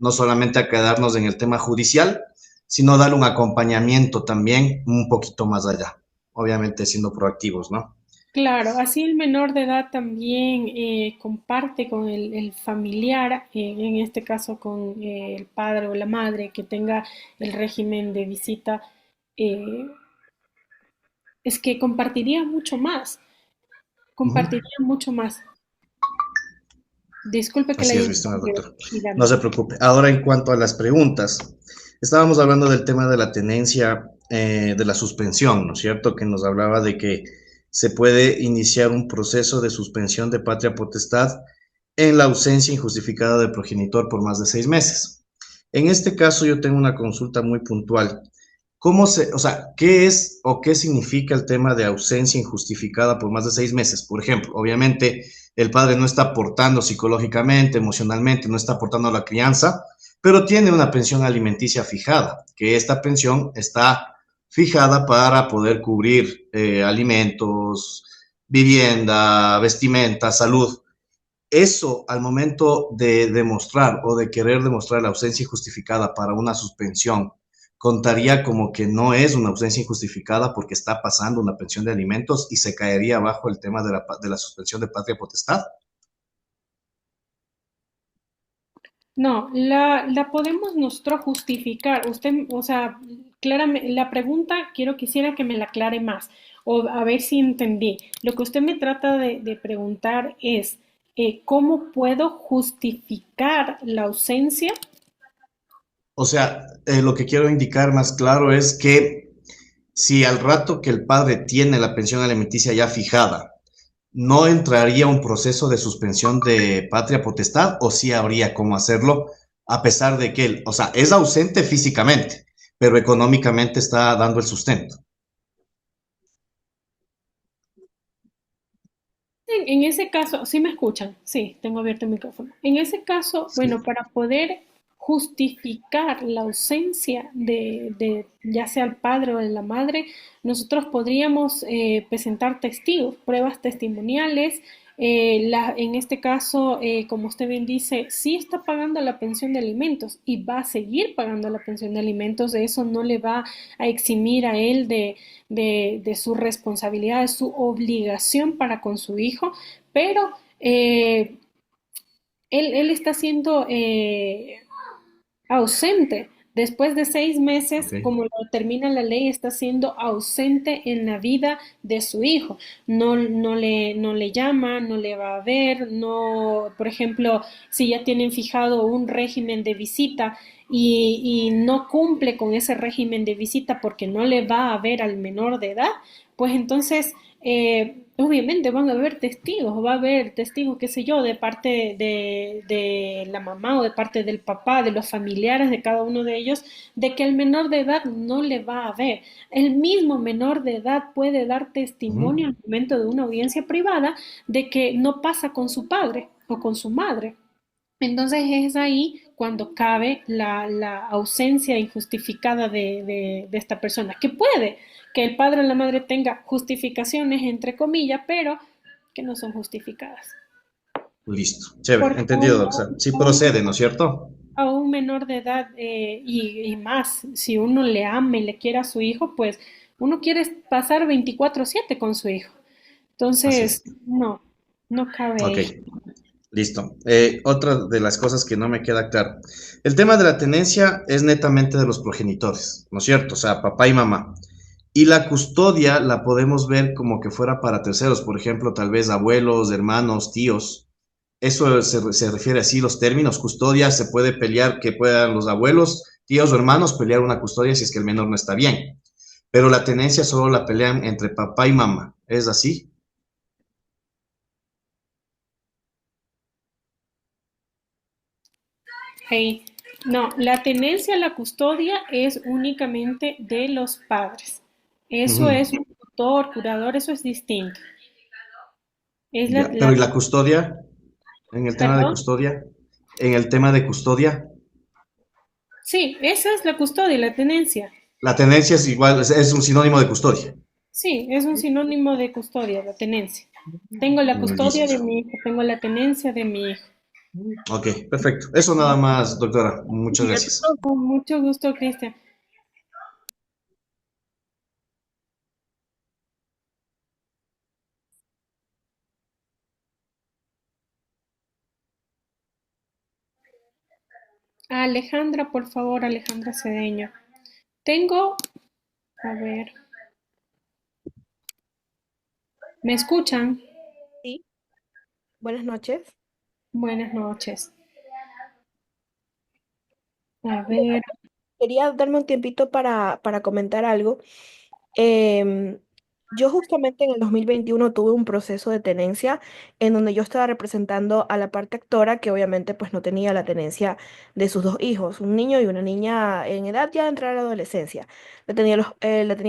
no solamente a quedarnos en el tema judicial, sino dar un acompañamiento también un poquito más allá, obviamente siendo proactivos, ¿no? Claro, así el menor de edad también comparte con el familiar, en este caso con el padre o la madre que tenga el régimen de visita, eh, es que Ujú. compartiría mucho más. Disculpe que le Así haya es, mi estimado interrumpido. doctor. Dígame. No se preocupe. Ahora, en cuanto a las preguntas, estábamos hablando del tema de la tenencia, de la suspensión, ¿no es cierto? Que nos hablaba de que se puede iniciar un proceso de suspensión de patria potestad en la ausencia injustificada del progenitor por más de 6 meses. En este caso, yo tengo una consulta muy puntual. O sea, qué es o qué significa el tema de ausencia injustificada por más de 6 meses? Por ejemplo, obviamente el padre no está aportando psicológicamente, emocionalmente, no está aportando a la crianza, pero tiene una pensión alimenticia fijada, que esta pensión está fijada para poder cubrir alimentos, vivienda, vestimenta, salud. Eso al momento de demostrar o de querer demostrar la ausencia injustificada para una suspensión, contaría como que no es una ausencia injustificada porque está pasando una pensión de alimentos y se caería bajo el tema de la suspensión de patria potestad. No, la podemos nosotros justificar. Usted, o sea, claramente, la pregunta quisiera que me la aclare más, o a ver si entendí. Lo que usted me trata de preguntar es, ¿cómo puedo justificar la ausencia? O sea, lo que quiero indicar más claro es que si al rato que el padre tiene la pensión alimenticia ya fijada, ¿no entraría un proceso de suspensión de patria potestad o sí habría cómo hacerlo a pesar de que él, o sea, es ausente físicamente, pero económicamente está dando el sustento? En ese caso, ¿sí me escuchan? Sí, tengo abierto el micrófono. En ese caso, bueno, para poder justificar la ausencia de ya sea el padre o de la madre, nosotros podríamos presentar testigos, pruebas testimoniales. En este caso, como usted bien dice, sí está pagando la pensión de alimentos y va a seguir pagando la pensión de alimentos. De eso no le va a eximir a él de su responsabilidad, de su obligación para con su hijo, pero él está siendo ausente. Después de 6 meses, Ok. como lo termina la ley, está siendo ausente en la vida de su hijo. No le llama, no le va a ver, no, por ejemplo, si ya tienen fijado un régimen de visita y no cumple con ese régimen de visita porque no le va a ver al menor de edad, pues entonces obviamente van a haber testigos, va a haber testigos, qué sé yo, de parte de la mamá o de parte del papá, de los familiares de cada uno de ellos, de que el menor de edad no le va a ver. El mismo menor de edad puede dar testimonio al momento de una audiencia privada de que no pasa con su padre o con su madre. Entonces es ahí cuando cabe la ausencia injustificada de esta persona, que puede que el padre o la madre tenga justificaciones, entre comillas, pero que no son justificadas. Listo, chévere, Porque entendido, doctor. Sí procede, ¿no es cierto? a un menor de edad y más, si uno le ama y le quiere a su hijo, pues uno quiere pasar 24/7 con su hijo. Entonces, no cabe Ok, ahí. listo. Otra de las cosas que no me queda claro. El tema de la tenencia es netamente de los progenitores, ¿no es cierto? O sea, papá y mamá. Y la custodia la podemos ver como que fuera para terceros, por ejemplo, tal vez abuelos, hermanos, tíos. Eso se refiere así los términos. Custodia se puede pelear que puedan los abuelos, tíos o hermanos pelear una custodia si es que el menor no está bien. Pero la tenencia solo la pelean entre papá y mamá. ¿Es así? Hey, no, la tenencia a la custodia es únicamente de los padres. Eso Ujú. es un tutor, curador, eso es distinto. Es Ya, pero ¿y la custodia? En el tema de ¿Perdón? custodia. En el tema de custodia, Sí, esa es la custodia, la tenencia. la tenencia es igual, es un sinónimo de custodia. Sí, es un sinónimo de custodia, la tenencia. Tengo la custodia de Listo. mi hijo, tengo la tenencia de mi hijo. Ok, perfecto. Eso nada más, doctora. Muchas gracias. Con mucho gusto, Cristian. Alejandra, por favor, Alejandra Cedeño. Tengo, a ver, ¿me escuchan? Sí, buenas noches. Buenas noches. A ver, Quería darme un tiempito para comentar algo. Em, yo justamente en el 2021 tuve un proceso de tenencia en donde yo estaba representando a la parte actora que obviamente pues no tenía la tenencia de sus dos hijos, un niño y una niña en edad ya de entrar a la adolescencia. La tenía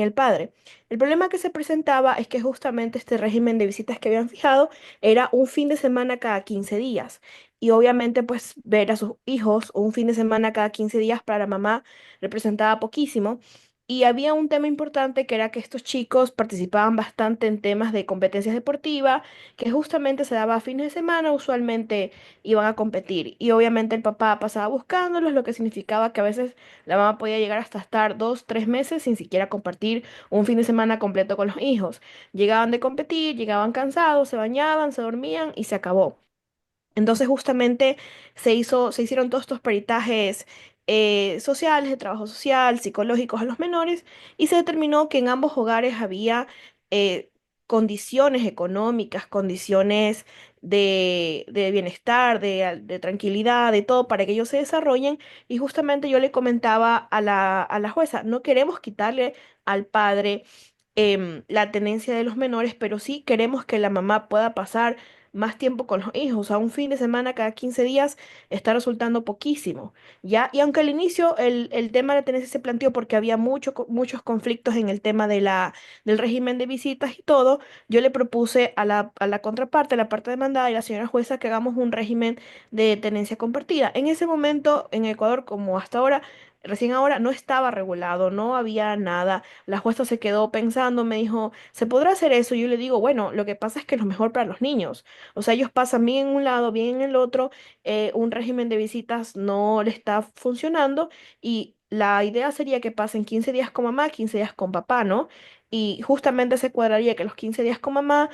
el padre. El problema que se presentaba es que justamente este régimen de visitas que habían fijado era un fin de semana cada 15 días. Y obviamente pues ver a sus hijos un fin de semana cada 15 días para la mamá representaba poquísimo. Y había un tema importante que era que estos chicos participaban bastante en temas de competencias deportivas, que justamente se daba a fines de semana, usualmente iban a competir. Y obviamente el papá pasaba buscándolos, lo que significaba que a veces la mamá podía llegar hasta estar 2, 3 meses sin siquiera compartir un fin de semana completo con los hijos. Llegaban de competir, llegaban cansados, se bañaban, se dormían y se acabó. Entonces justamente se hicieron todos estos peritajes sociales, de trabajo social, psicológicos a los menores, y se determinó que en ambos hogares había eh, condiciones económicas, condiciones de bienestar, de tranquilidad, de todo para que ellos se desarrollen. Y justamente yo le comentaba a la jueza, no queremos quitarle al padre la tenencia de los menores, pero sí queremos que la mamá pueda pasar más tiempo con los hijos. O sea, un fin de semana cada 15 días está resultando poquísimo, ¿ya? Y aunque al inicio el tema de la tenencia se planteó porque había muchos conflictos en el tema del régimen de visitas y todo, yo le propuse a la contraparte, a la parte demandada y la señora jueza que hagamos un régimen de tenencia compartida. En ese momento, en Ecuador, como hasta ahora, recién ahora, no estaba regulado, no había nada. La jueza se quedó pensando, me dijo, ¿se podrá hacer eso? Y yo le digo, bueno, lo que pasa es que es lo mejor para los niños. O sea, ellos pasan bien en un lado, bien en el otro, un régimen de visitas no le está funcionando y la idea sería que pasen 15 días con mamá, 15 días con papá, ¿no? Y justamente se cuadraría que los 15 días con mamá,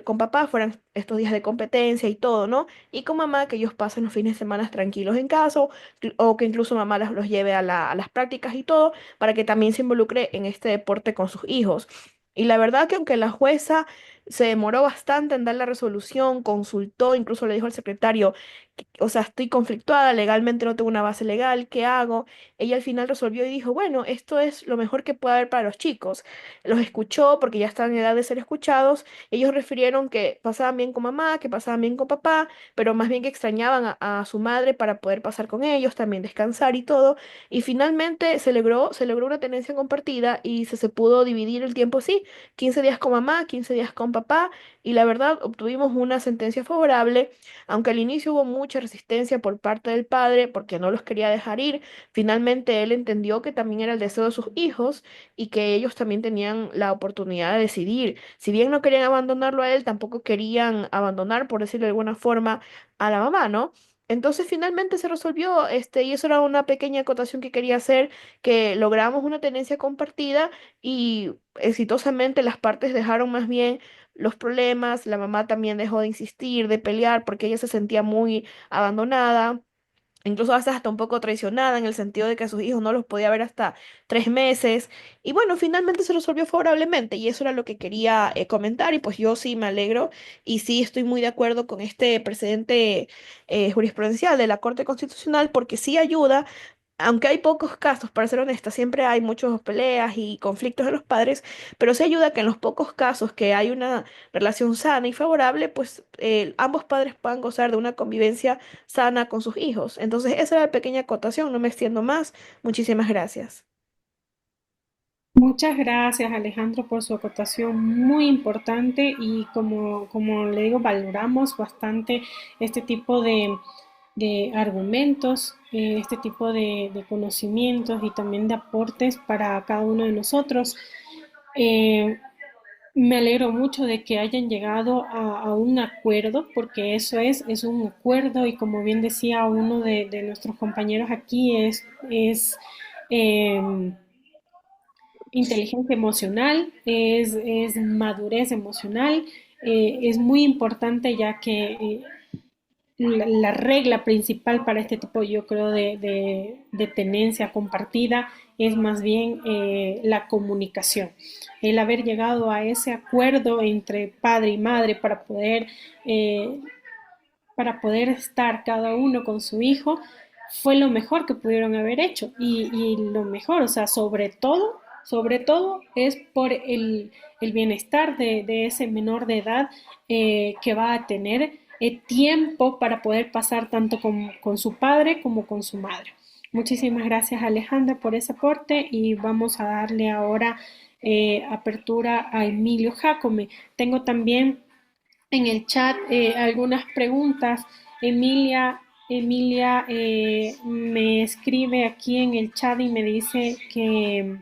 con papá fueran estos días de competencia y todo, ¿no? Y con mamá que ellos pasen los fines de semana tranquilos en casa o que incluso mamá los lleve a las prácticas y todo para que también se involucre en este deporte con sus hijos. Y la verdad que aunque la jueza se demoró bastante en dar la resolución, consultó, incluso le dijo al secretario, o sea, estoy conflictuada, legalmente no tengo una base legal, ¿qué hago? Ella al final resolvió y dijo, bueno, esto es lo mejor que puede haber para los chicos. Los escuchó porque ya están en edad de ser escuchados. Ellos refirieron que pasaban bien con mamá, que pasaban bien con papá, pero más bien que extrañaban a su madre para poder pasar con ellos, también descansar y todo. Y finalmente se logró una tenencia compartida y se pudo dividir el tiempo así, 15 días con mamá, 15 días con papá, y la verdad obtuvimos una sentencia favorable, aunque al inicio hubo mucha resistencia por parte del padre porque no los quería dejar ir. Finalmente él entendió que también era el deseo de sus hijos y que ellos también tenían la oportunidad de decidir. Si bien no querían abandonarlo a él, tampoco querían abandonar, por decirlo de alguna forma, a la mamá, ¿no? Entonces finalmente se resolvió, y eso era una pequeña acotación que quería hacer, que logramos una tenencia compartida y exitosamente las partes dejaron más bien los problemas, la mamá también dejó de insistir, de pelear, porque ella se sentía muy abandonada. Incluso a veces hasta un poco traicionada en el sentido de que a sus hijos no los podía ver hasta 3 meses. Y bueno, finalmente se resolvió favorablemente y eso era lo que quería comentar y pues yo sí me alegro y sí estoy muy de acuerdo con este precedente jurisprudencial de la Corte Constitucional porque sí ayuda, aunque hay pocos casos, para ser honesta, siempre hay muchas peleas y conflictos de los padres, pero sí ayuda que en los pocos casos que hay una relación sana y favorable, pues ambos padres puedan gozar de una convivencia sana con sus hijos. Entonces, esa era la pequeña acotación, no me extiendo más. Muchísimas gracias. Muchas gracias, Alejandro, por su acotación muy importante y como le digo, valoramos bastante este tipo de argumentos, este tipo de conocimientos y también de aportes para cada uno de nosotros. Eh, Me alegro mucho de que hayan llegado a un acuerdo, porque eso es un acuerdo y como bien decía uno de nuestros compañeros aquí, es em, inteligencia emocional, es madurez emocional, es muy importante ya que la regla principal para este tipo, yo creo, de tenencia compartida es más bien la comunicación. El haber llegado a ese acuerdo entre padre y madre eh, para poder estar cada uno con su hijo fue lo mejor que pudieron haber hecho y lo mejor, o sea, sobre todo es por el bienestar de ese menor de edad que va a tener tiempo para poder pasar tanto con su padre como con su madre. Muchísimas gracias Alejandra por ese aporte y vamos a darle ahora apertura a Emilio Jacome. Tengo también en el chat algunas preguntas. Emilia me escribe aquí en el chat y me dice que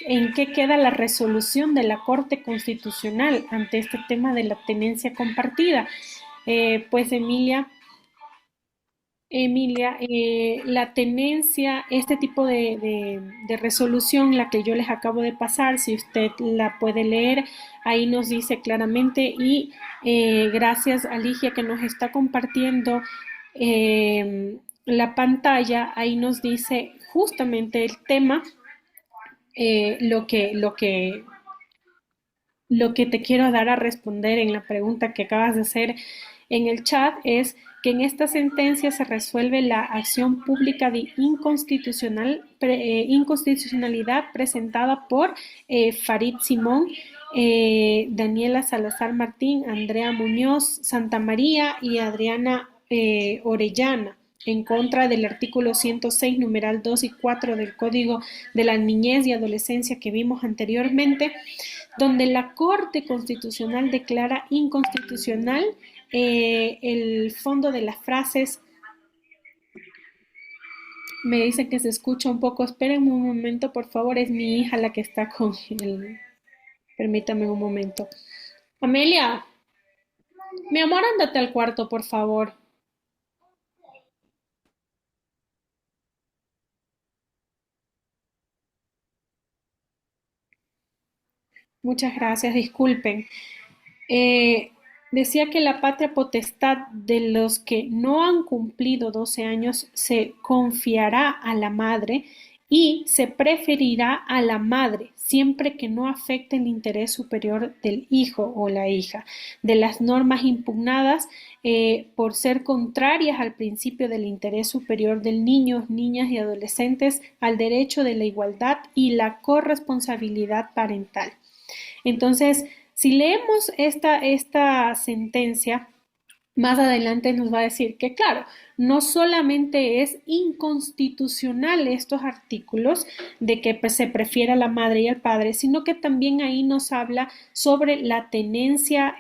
en qué queda la resolución de la Corte Constitucional ante este tema de la tenencia compartida. Pues Emilia, la tenencia, este tipo de resolución, la que yo les acabo de pasar, si usted la puede leer, ahí nos dice claramente y gracias a Ligia que nos está compartiendo la pantalla, ahí nos dice justamente el tema, lo que te quiero dar a responder en la pregunta que acabas de hacer en el chat es que en esta sentencia se resuelve la acción pública de inconstitucionalidad presentada por Farid Simón, Daniela Salazar Martín, Andrea Muñoz Santa María y Adriana Orellana en contra del artículo 106, numeral 2 y 4 del Código de la Niñez y Adolescencia que vimos anteriormente, donde la Corte Constitucional declara inconstitucional el fondo de las frases. Me dicen que se escucha un poco. Espérenme un momento, por favor. Es mi hija la que está con el... Permítame un momento. Amelia, mi amor, ándate al cuarto, por favor. Muchas gracias, disculpen. Decía que la patria potestad de los que no han cumplido 12 años se confiará a la madre y se preferirá a la madre siempre que no afecte el interés superior del hijo o la hija. De las normas impugnadas por ser contrarias al principio del interés superior del niño, niñas y adolescentes, al derecho de la igualdad y la corresponsabilidad parental. Entonces, si leemos esta sentencia, más adelante nos va a decir que, claro, no solamente es inconstitucional estos artículos de que pues, se prefiera a la madre y al padre, sino que también ahí nos habla sobre la tenencia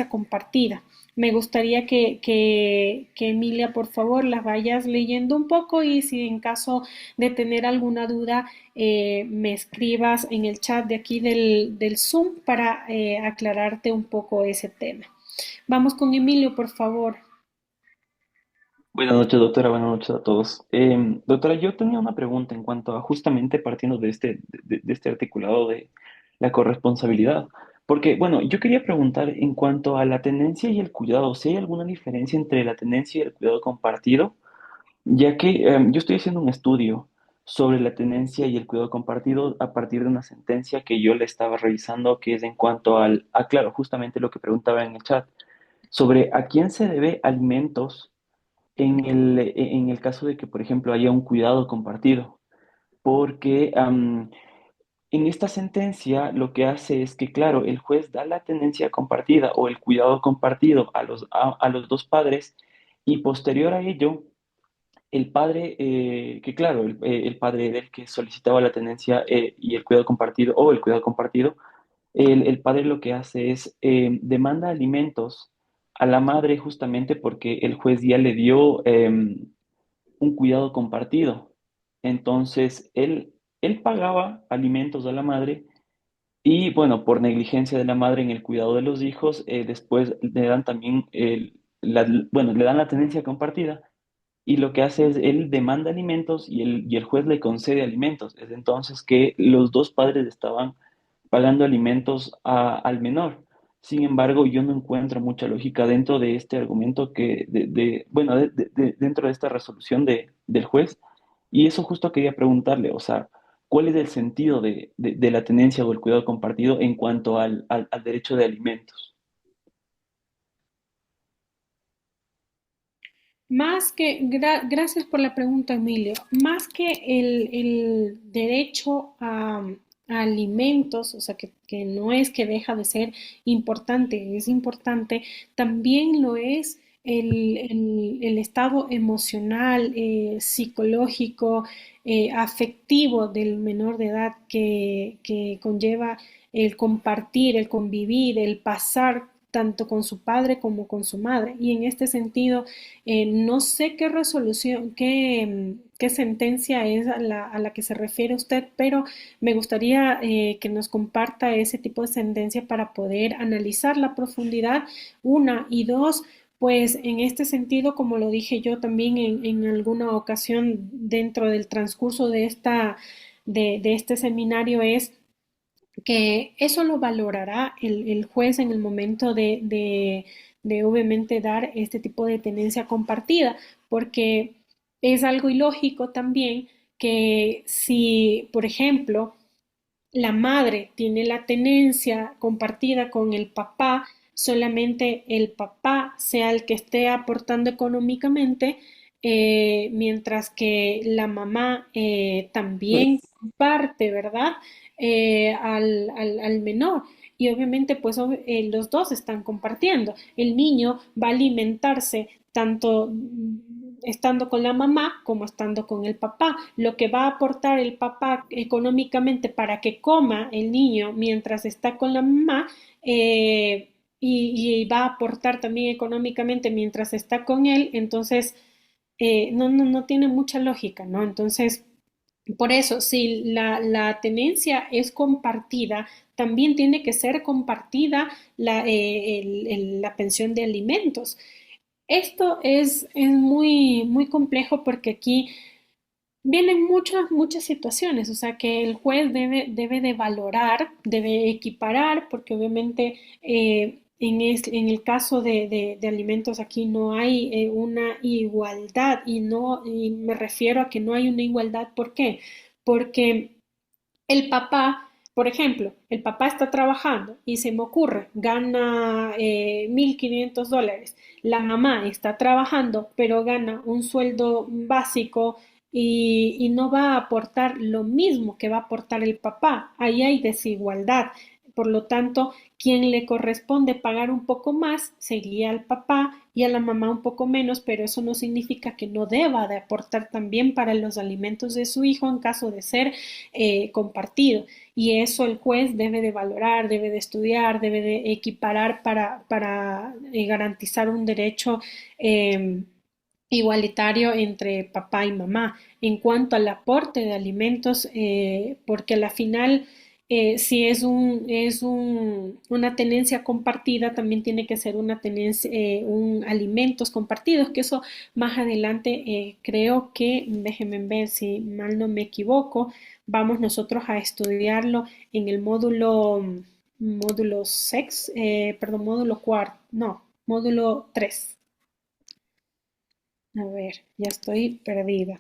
compartida. Me gustaría que Emilia, por favor, las vayas leyendo un poco y si en caso de tener alguna duda, me escribas en el chat de aquí del Zoom para aclararte un poco ese tema. Vamos con Emilio, por favor. Buenas noches, doctora. Buenas noches a todos. Doctora, yo tenía una pregunta en cuanto a justamente partiendo de este articulado de la corresponsabilidad. Porque, bueno, yo quería preguntar en cuanto a la tenencia y el cuidado, si hay alguna diferencia entre la tenencia y el cuidado compartido, ya que yo estoy haciendo un estudio sobre la tenencia y el cuidado compartido a partir de una sentencia que yo le estaba revisando, que es en cuanto claro, justamente lo que preguntaba en el chat, sobre a quién se debe alimentos en el caso de que, por ejemplo, haya un cuidado compartido, porque en esta sentencia lo que hace es que, claro, el juez da la tenencia compartida o el cuidado compartido a los dos padres y posterior a ello, el padre, que claro, el padre del que solicitaba la tenencia y el cuidado compartido o el cuidado compartido, el padre lo que hace es demanda alimentos a la madre justamente porque el juez ya le dio un cuidado compartido. Entonces, él pagaba alimentos a la madre y, bueno, por negligencia de la madre en el cuidado de los hijos, después le dan también, bueno, le dan la tenencia compartida y lo que hace es, él demanda alimentos y el juez le concede alimentos. Es entonces que los dos padres estaban pagando alimentos al menor. Sin embargo, yo no encuentro mucha lógica dentro de este argumento bueno, dentro de esta resolución del juez. Y eso justo quería preguntarle, o sea, ¿cuál es el sentido de la tenencia o el cuidado compartido en cuanto al derecho de alimentos? Gracias por la pregunta, Emilio. Más que el derecho a alimentos, o sea, que no es que deja de ser importante, es importante, también lo es el estado emocional, psicológico, afectivo del menor de edad que conlleva el compartir, el convivir, el pasar tanto con su padre como con su madre. Y en este sentido, no sé qué resolución, qué sentencia es a la que se refiere usted, pero me gustaría que nos comparta ese tipo de sentencia para poder analizar la profundidad, una, y dos, pues en este sentido, como lo dije yo también en alguna ocasión dentro del transcurso de este seminario, es que eso lo valorará el juez en el momento de obviamente dar este tipo de tenencia compartida, porque es algo ilógico también que si, por ejemplo, la madre tiene la tenencia compartida con el papá, solamente el papá sea el que esté aportando económicamente, mientras que la mamá también parte, ¿verdad? Al menor. Y obviamente, pues los dos están compartiendo. El niño va a alimentarse tanto estando con la mamá como estando con el papá. Lo que va a aportar el papá económicamente para que coma el niño mientras está con la mamá, y va a aportar también económicamente mientras está con él, entonces no tiene mucha lógica, ¿no? Entonces, por eso, si la tenencia es compartida, también tiene que ser compartida la pensión de alimentos. Esto es muy complejo porque aquí vienen muchas situaciones, o sea que el juez debe de valorar, debe equiparar, porque obviamente en el caso de alimentos aquí no hay una igualdad y me refiero a que no hay una igualdad. ¿Por qué? Porque el papá, por ejemplo, el papá está trabajando y se me ocurre, gana $1.500. La mamá está trabajando, pero gana un sueldo básico y no va a aportar lo mismo que va a aportar el papá. Ahí hay desigualdad. Por lo tanto, quien le corresponde pagar un poco más sería al papá y a la mamá un poco menos, pero eso no significa que no deba de aportar también para los alimentos de su hijo en caso de ser compartido. Y eso el juez debe de valorar, debe de estudiar, debe de equiparar para garantizar un derecho igualitario entre papá y mamá. En cuanto al aporte de alimentos, porque a la final si una tenencia compartida, también tiene que ser una tenencia, alimentos compartidos, que eso más adelante creo que, déjenme ver si mal no me equivoco, vamos nosotros a estudiarlo en el módulo 6, perdón, módulo 4, no, módulo 3. A ver, ya estoy perdida.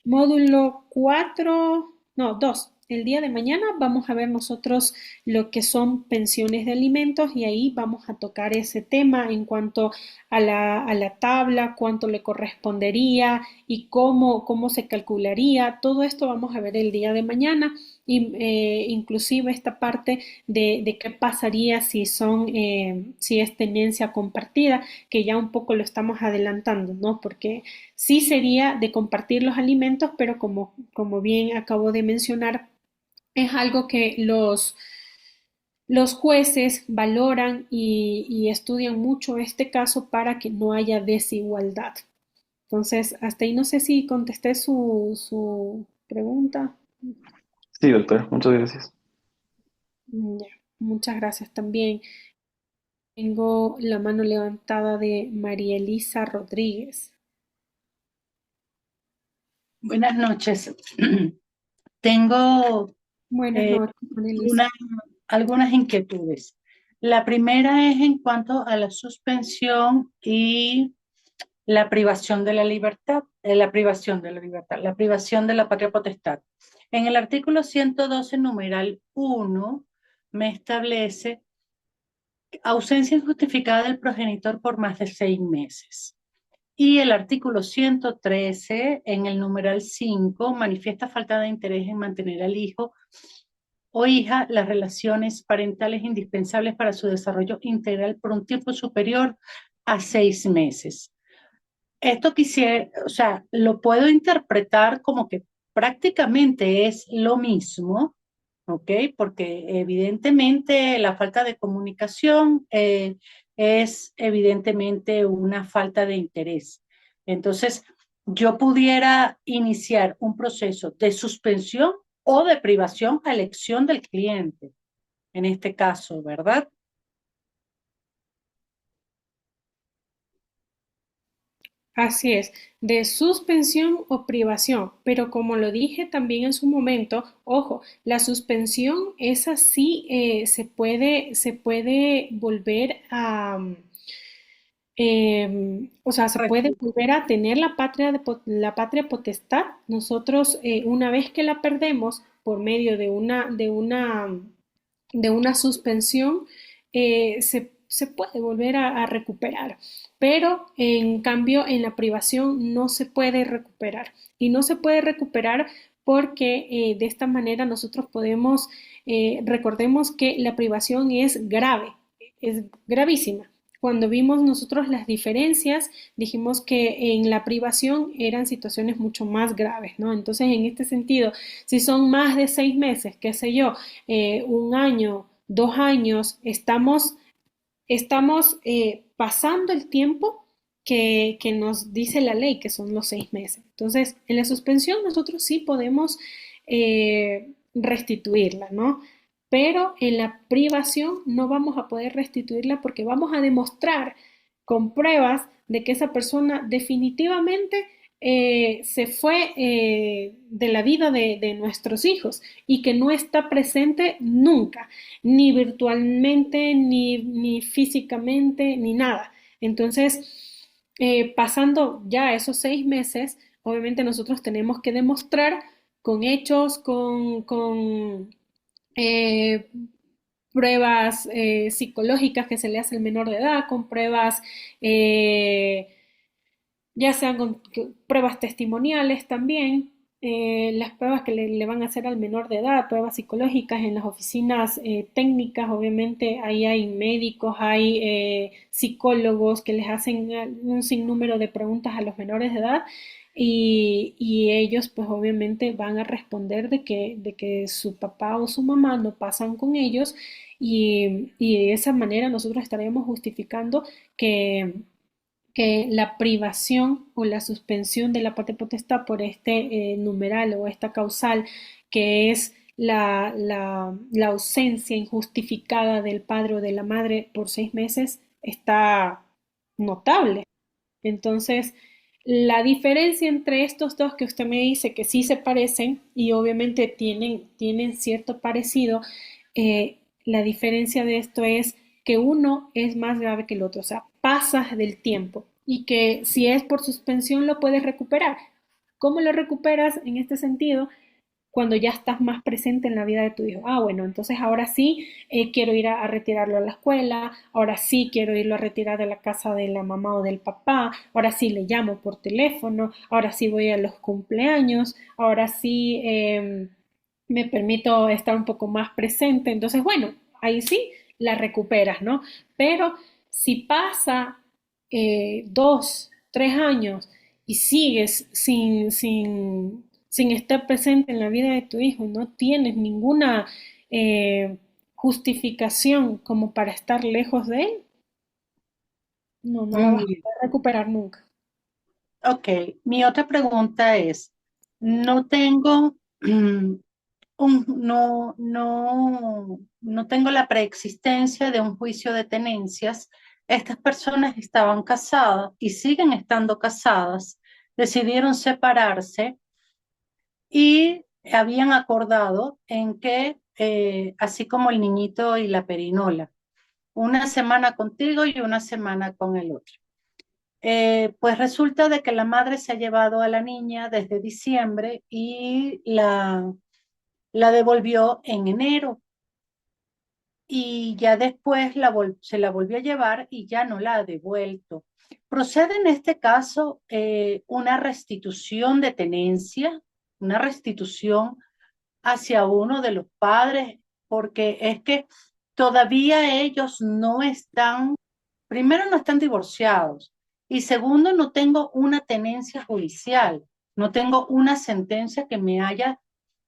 Módulo 4, no, 2. El día de mañana vamos a ver nosotros lo que son pensiones de alimentos y ahí vamos a tocar ese tema en cuanto a la tabla, cuánto le correspondería y cómo se calcularía. Todo esto vamos a ver el día de mañana. Inclusive esta parte de qué pasaría si es tenencia compartida, que ya un poco lo estamos adelantando, ¿no? Porque sí sería de compartir los alimentos, pero como bien acabo de mencionar, es algo que los jueces valoran y estudian mucho este caso para que no haya desigualdad. Entonces, hasta ahí no sé si contesté su pregunta. Sí, doctora, muchas gracias. Ya, muchas gracias también. Tengo la mano levantada de María Elisa Rodríguez. Buenas noches. Tengo Buenas noches, María Elisa. algunas inquietudes. La primera es en cuanto a la suspensión y la privación de la libertad, la privación de la patria potestad. En el artículo 112, numeral 1, me establece ausencia injustificada del progenitor por más de 6 meses. Y el artículo 113, en el numeral 5, manifiesta falta de interés en mantener al hijo o hija las relaciones parentales indispensables para su desarrollo integral por un tiempo superior a 6 meses. Esto lo puedo interpretar como que prácticamente es lo mismo, ¿ok? Porque evidentemente la falta de comunicación es evidentemente una falta de interés. Entonces, yo pudiera iniciar un proceso de suspensión o de privación a elección del cliente, en este caso, ¿verdad? Así es, de suspensión o privación, pero como lo dije también en su momento, ojo, la suspensión esa sí se puede volver a, o sea, se puede volver a tener la patria potestad. Nosotros una vez que la perdemos por medio de una suspensión, se puede volver a recuperar, pero en cambio en la privación no se puede recuperar y no se puede recuperar porque de esta manera nosotros podemos, recordemos que la privación es grave, es gravísima. Cuando vimos nosotros las diferencias, dijimos que en la privación eran situaciones mucho más graves, ¿no? Entonces, en este sentido, si son más de 6 meses, qué sé yo, 1 año, 2 años, estamos pasando el tiempo que nos dice la ley, que son los 6 meses. Entonces, en la suspensión nosotros sí podemos restituirla, ¿no? Pero en la privación no vamos a poder restituirla porque vamos a demostrar con pruebas de que esa persona definitivamente se fue de la vida de nuestros hijos y que no está presente nunca, ni virtualmente, ni físicamente, ni nada. Entonces, pasando ya esos 6 meses, obviamente nosotros tenemos que demostrar con hechos, con eh, pruebas psicológicas que se le hace al menor de edad, con pruebas, ya sean pruebas testimoniales también, las pruebas que le van a hacer al menor de edad, pruebas psicológicas en las oficinas técnicas, obviamente ahí hay médicos, hay psicólogos que les hacen un sinnúmero de preguntas a los menores de edad y ellos pues obviamente van a responder de que su papá o su mamá no pasan con ellos y de esa manera nosotros estaríamos justificando que la privación o la suspensión de la patria potestad por este numeral o esta causal que es la ausencia injustificada del padre o de la madre por 6 meses está notable. Entonces, la diferencia entre estos dos que usted me dice que sí se parecen y obviamente tienen cierto parecido, la diferencia de esto es que uno es más grave que el otro, o sea, pasas del tiempo y que si es por suspensión lo puedes recuperar. ¿Cómo lo recuperas en este sentido? Cuando ya estás más presente en la vida de tu hijo. Ah, bueno, entonces ahora sí quiero ir a retirarlo a la escuela, ahora sí quiero irlo a retirar de la casa de la mamá o del papá, ahora sí le llamo por teléfono, ahora sí voy a los cumpleaños, ahora sí me permito estar un poco más presente. Entonces, bueno, ahí sí la recuperas, ¿no? Pero si pasa 2, 3 años y sigues sin estar presente en la vida de tu hijo, no tienes ninguna justificación como para estar lejos de él, no la vas a poder recuperar nunca. Ok, mi otra pregunta es, no tengo, no tengo la preexistencia de un juicio de tenencias. Estas personas estaban casadas y siguen estando casadas, decidieron separarse y habían acordado en que, así como el niñito y la perinola, una semana contigo y una semana con el otro. Pues resulta de que la madre se ha llevado a la niña desde diciembre y la devolvió en enero. Y ya después se la volvió a llevar y ya no la ha devuelto. Procede en este caso una restitución de tenencia, una restitución hacia uno de los padres, porque es que todavía ellos no están, primero no están divorciados y segundo no tengo una tenencia judicial, no tengo una sentencia que me haya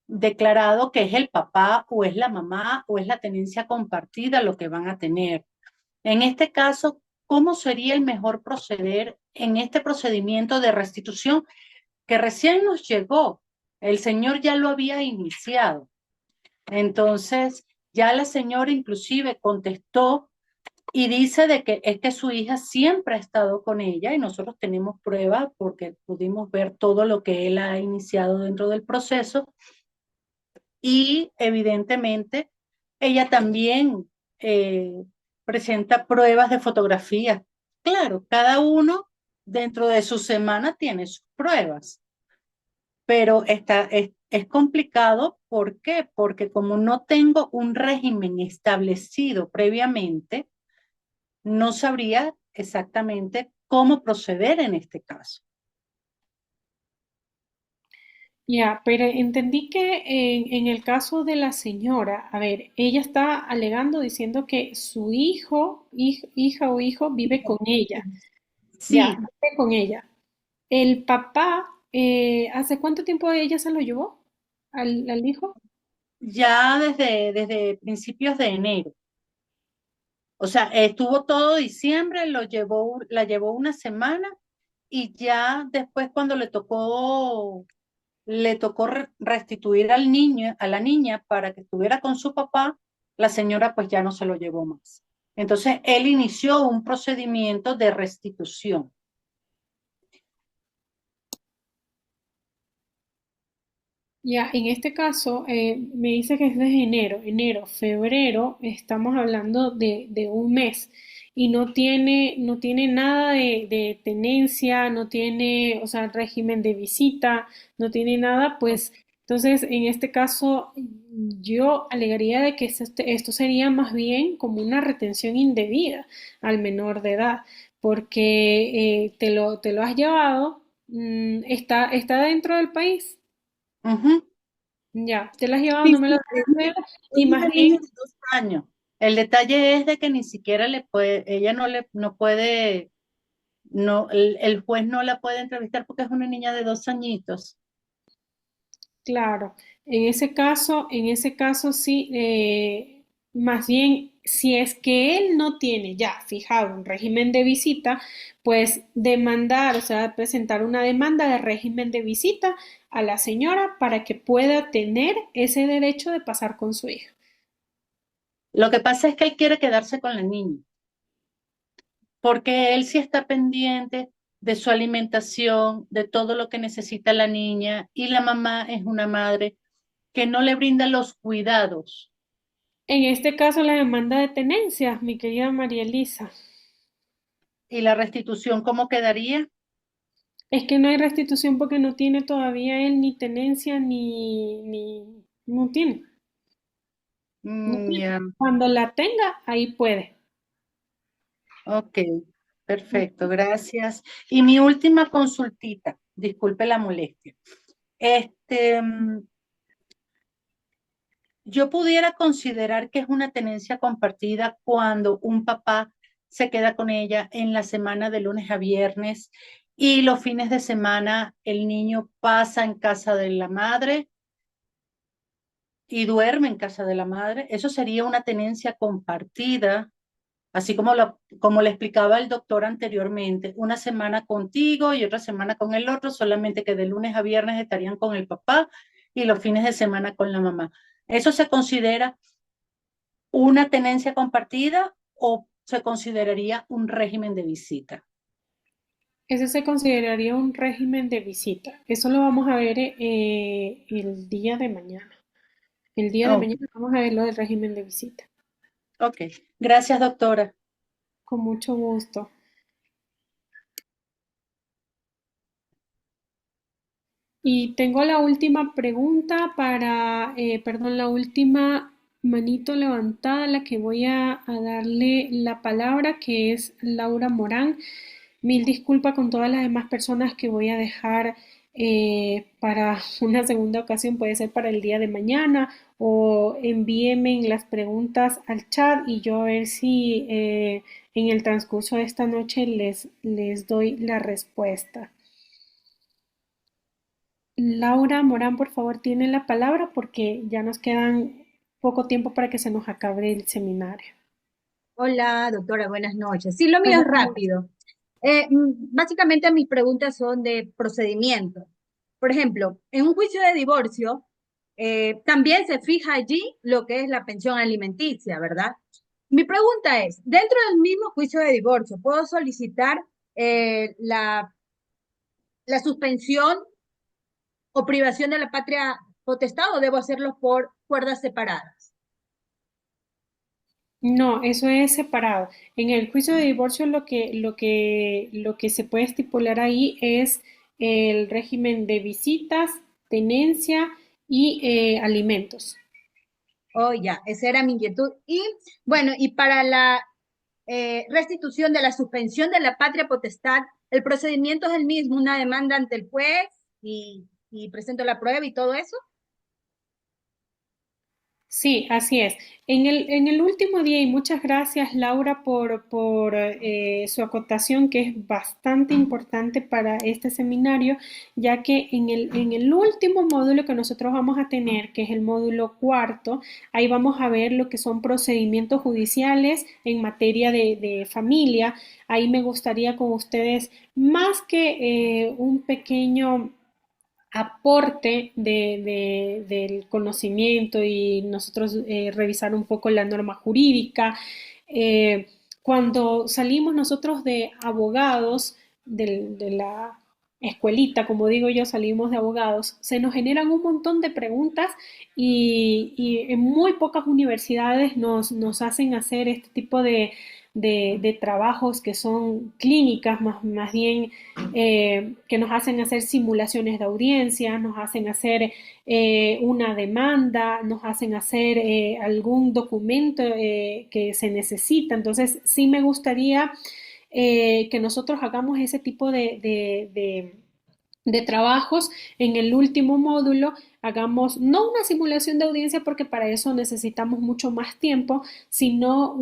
declarado que es el papá o es la mamá o es la tenencia compartida lo que van a tener. En este caso, ¿cómo sería el mejor proceder en este procedimiento de restitución que recién nos llegó? El señor ya lo había iniciado. Entonces, ya la señora inclusive contestó y dice de que es que su hija siempre ha estado con ella y nosotros tenemos pruebas porque pudimos ver todo lo que él ha iniciado dentro del proceso y evidentemente ella también presenta pruebas de fotografía. Claro, cada uno dentro de su semana tiene sus pruebas, pero es complicado. ¿Por qué? Porque como no tengo un régimen establecido previamente, no sabría exactamente cómo proceder en este caso. Ya, pero entendí que en el caso de la señora, a ver, ella está alegando diciendo que su hija o hijo vive con ella. Sí. Ya, vive con ella. El papá, ¿hace cuánto tiempo ella se lo llevó al hijo? Ya desde principios de enero. O sea, estuvo todo diciembre, la llevó una semana y ya después cuando le tocó restituir al niño, a la niña para que estuviera con su papá, la señora pues ya no se lo llevó más. Entonces él inició un procedimiento de restitución. Ya, en este caso, me dice que es desde enero, febrero, estamos hablando de un mes y no tiene nada de tenencia, no tiene, o sea, régimen de visita, no tiene nada, pues entonces en este caso yo alegaría de que esto sería más bien como una retención indebida al menor de edad, porque te lo has llevado, está dentro del país. Ujú. Ya, te lo has llevado, Sí, no me lo sí, dejas ver y es más una bien, niña de 2 años. El detalle es de que ni siquiera ella no puede, no, el juez no la puede entrevistar porque es una niña de 2 añitos. claro, en ese caso sí, más bien, si es que él no tiene ya fijado un régimen de visita, pues demandar, o sea, presentar una demanda de régimen de visita a la señora para que pueda tener ese derecho de pasar con su hija. Lo que pasa es que él quiere quedarse con la niña, porque él sí está pendiente de su alimentación, de todo lo que necesita la niña, y la mamá es una madre que no le brinda los cuidados. En este caso, la demanda de tenencia, mi querida María Elisa. ¿Y la restitución cómo quedaría? Es que no hay restitución porque no tiene todavía él ni tenencia no tiene. No tiene. Ya, Cuando la tenga, ahí puede. ok, perfecto, gracias. Y mi última consultita, disculpe la molestia. Este, yo pudiera considerar que es una tenencia compartida cuando un papá se queda con ella en la semana de lunes a viernes y los fines de semana el niño pasa en casa de la madre y duerme en casa de la madre. Eso sería una tenencia compartida, así como le explicaba el doctor anteriormente, una semana contigo y otra semana con el otro, solamente que de lunes a viernes estarían con el papá y los fines de semana con la mamá. ¿Eso se considera una tenencia compartida o se consideraría un régimen de visita? Ese se consideraría un régimen de visita. Eso lo vamos a ver el día de mañana. El día de Ok, mañana vamos a ver lo del régimen de visita. ok. Gracias, doctora. Con mucho gusto. Y tengo la última pregunta perdón, la última manito levantada, la que voy a darle la palabra, que es Laura Morán. Mil disculpas con todas las demás personas que voy a dejar para una segunda ocasión, puede ser para el día de mañana o envíenme las preguntas al chat y yo a ver si en el transcurso de esta noche les doy la respuesta. Laura Morán, por favor, tiene la palabra porque ya nos quedan poco tiempo para que se nos acabe el seminario. Hola, doctora, buenas noches. Sí, lo mío es Buenas noches. rápido. Básicamente mis preguntas son de procedimiento. Por ejemplo, en un juicio de divorcio, también se fija allí lo que es la pensión alimenticia, ¿verdad? Mi pregunta es, dentro del mismo juicio de divorcio, ¿puedo solicitar la suspensión o privación de la patria potestad o debo hacerlo por cuerdas separadas? No, eso es separado. En el juicio de divorcio lo que se puede estipular ahí es el régimen de visitas, tenencia y alimentos. Oh, ya, esa era mi inquietud. Y bueno, y para la restitución de la suspensión de la patria potestad, el procedimiento es el mismo, una demanda ante el juez y presento la prueba y todo eso. Sí, así es. En el último día, y muchas gracias Laura por su acotación, que es bastante importante para este seminario, ya que en el último módulo que nosotros vamos a tener, que es el módulo cuarto, ahí vamos a ver lo que son procedimientos judiciales en materia de familia. Ahí me gustaría con ustedes, más que un pequeño aporte del conocimiento y nosotros revisar un poco la norma jurídica. Cuando salimos nosotros de abogados de la escuelita, como digo yo, salimos de abogados, se nos generan un montón de preguntas y en muy pocas universidades nos hacen hacer este tipo de trabajos que son clínicas, más bien que nos hacen hacer simulaciones de audiencia, nos hacen hacer una demanda, nos hacen hacer algún documento que se necesita. Entonces, sí me gustaría que nosotros hagamos ese tipo de trabajos. En el último módulo hagamos no una simulación de audiencia porque para eso necesitamos mucho más tiempo, sino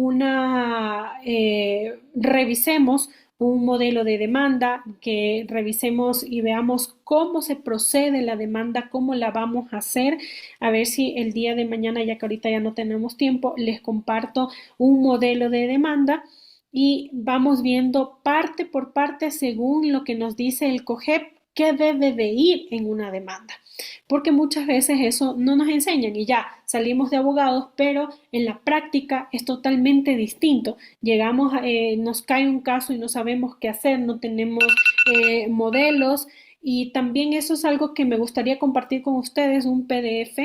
revisemos un modelo de demanda, que revisemos y veamos cómo se procede la demanda, cómo la vamos a hacer, a ver si el día de mañana, ya que ahorita ya no tenemos tiempo, les comparto un modelo de demanda y vamos viendo parte por parte según lo que nos dice el COGEP qué debe de ir en una demanda, porque muchas veces eso no nos enseñan y ya salimos de abogados, pero en la práctica es totalmente distinto. Llegamos, nos cae un caso y no sabemos qué hacer, no tenemos modelos, y también eso es algo que me gustaría compartir con ustedes, un PDF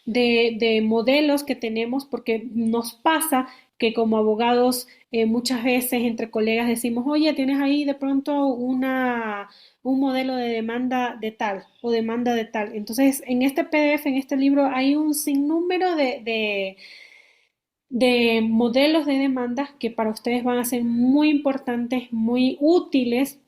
de modelos que tenemos, porque nos pasa que como abogados muchas veces entre colegas decimos, oye, tienes ahí de pronto un modelo de demanda de tal o demanda de tal. Entonces, en este PDF, en este libro, hay un sinnúmero de modelos de demanda que para ustedes van a ser muy importantes, muy útiles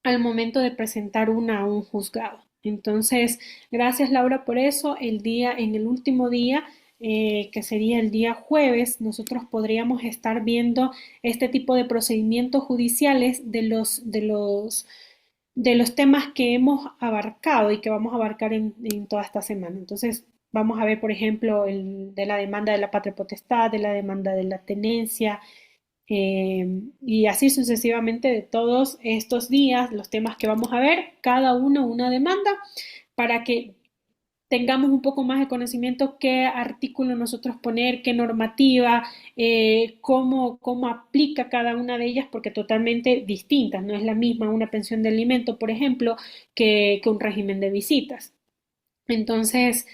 al momento de presentar una a un juzgado. Entonces, gracias Laura por eso. En el último día, que sería el día jueves, nosotros podríamos estar viendo este tipo de procedimientos judiciales de los temas que hemos abarcado y que vamos a abarcar en toda esta semana. Entonces, vamos a ver, por ejemplo, el de la demanda de la patria potestad, de la demanda de la tenencia, y así sucesivamente de todos estos días, los temas que vamos a ver, cada uno una demanda, para que tengamos un poco más de conocimiento qué artículo nosotros poner, qué normativa, cómo aplica cada una de ellas, porque totalmente distintas, no es la misma una pensión de alimento, por ejemplo, que un régimen de visitas. Entonces,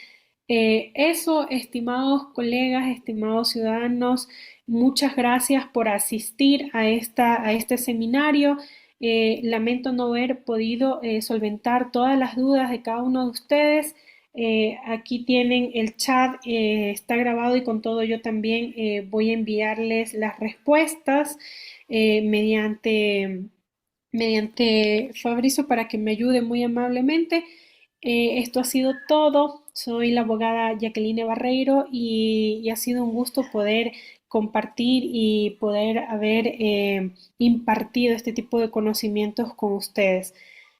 eso, estimados colegas, estimados ciudadanos, muchas gracias por asistir a este seminario. Lamento no haber podido solventar todas las dudas de cada uno de ustedes. Aquí tienen el chat, está grabado, y con todo yo también voy a enviarles las respuestas mediante Fabricio, para que me ayude muy amablemente. Esto ha sido todo. Soy la abogada Jacqueline Barreiro y ha sido un gusto poder compartir y poder haber impartido este tipo de conocimientos con ustedes.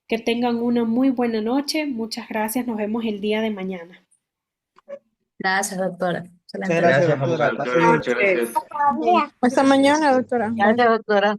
Que tengan una muy buena noche. Muchas gracias. Nos vemos el día de mañana. Gracias, doctora. Muchas gracias, doctora. Muchas gracias. Hasta mañana, doctora. Gracias, doctora.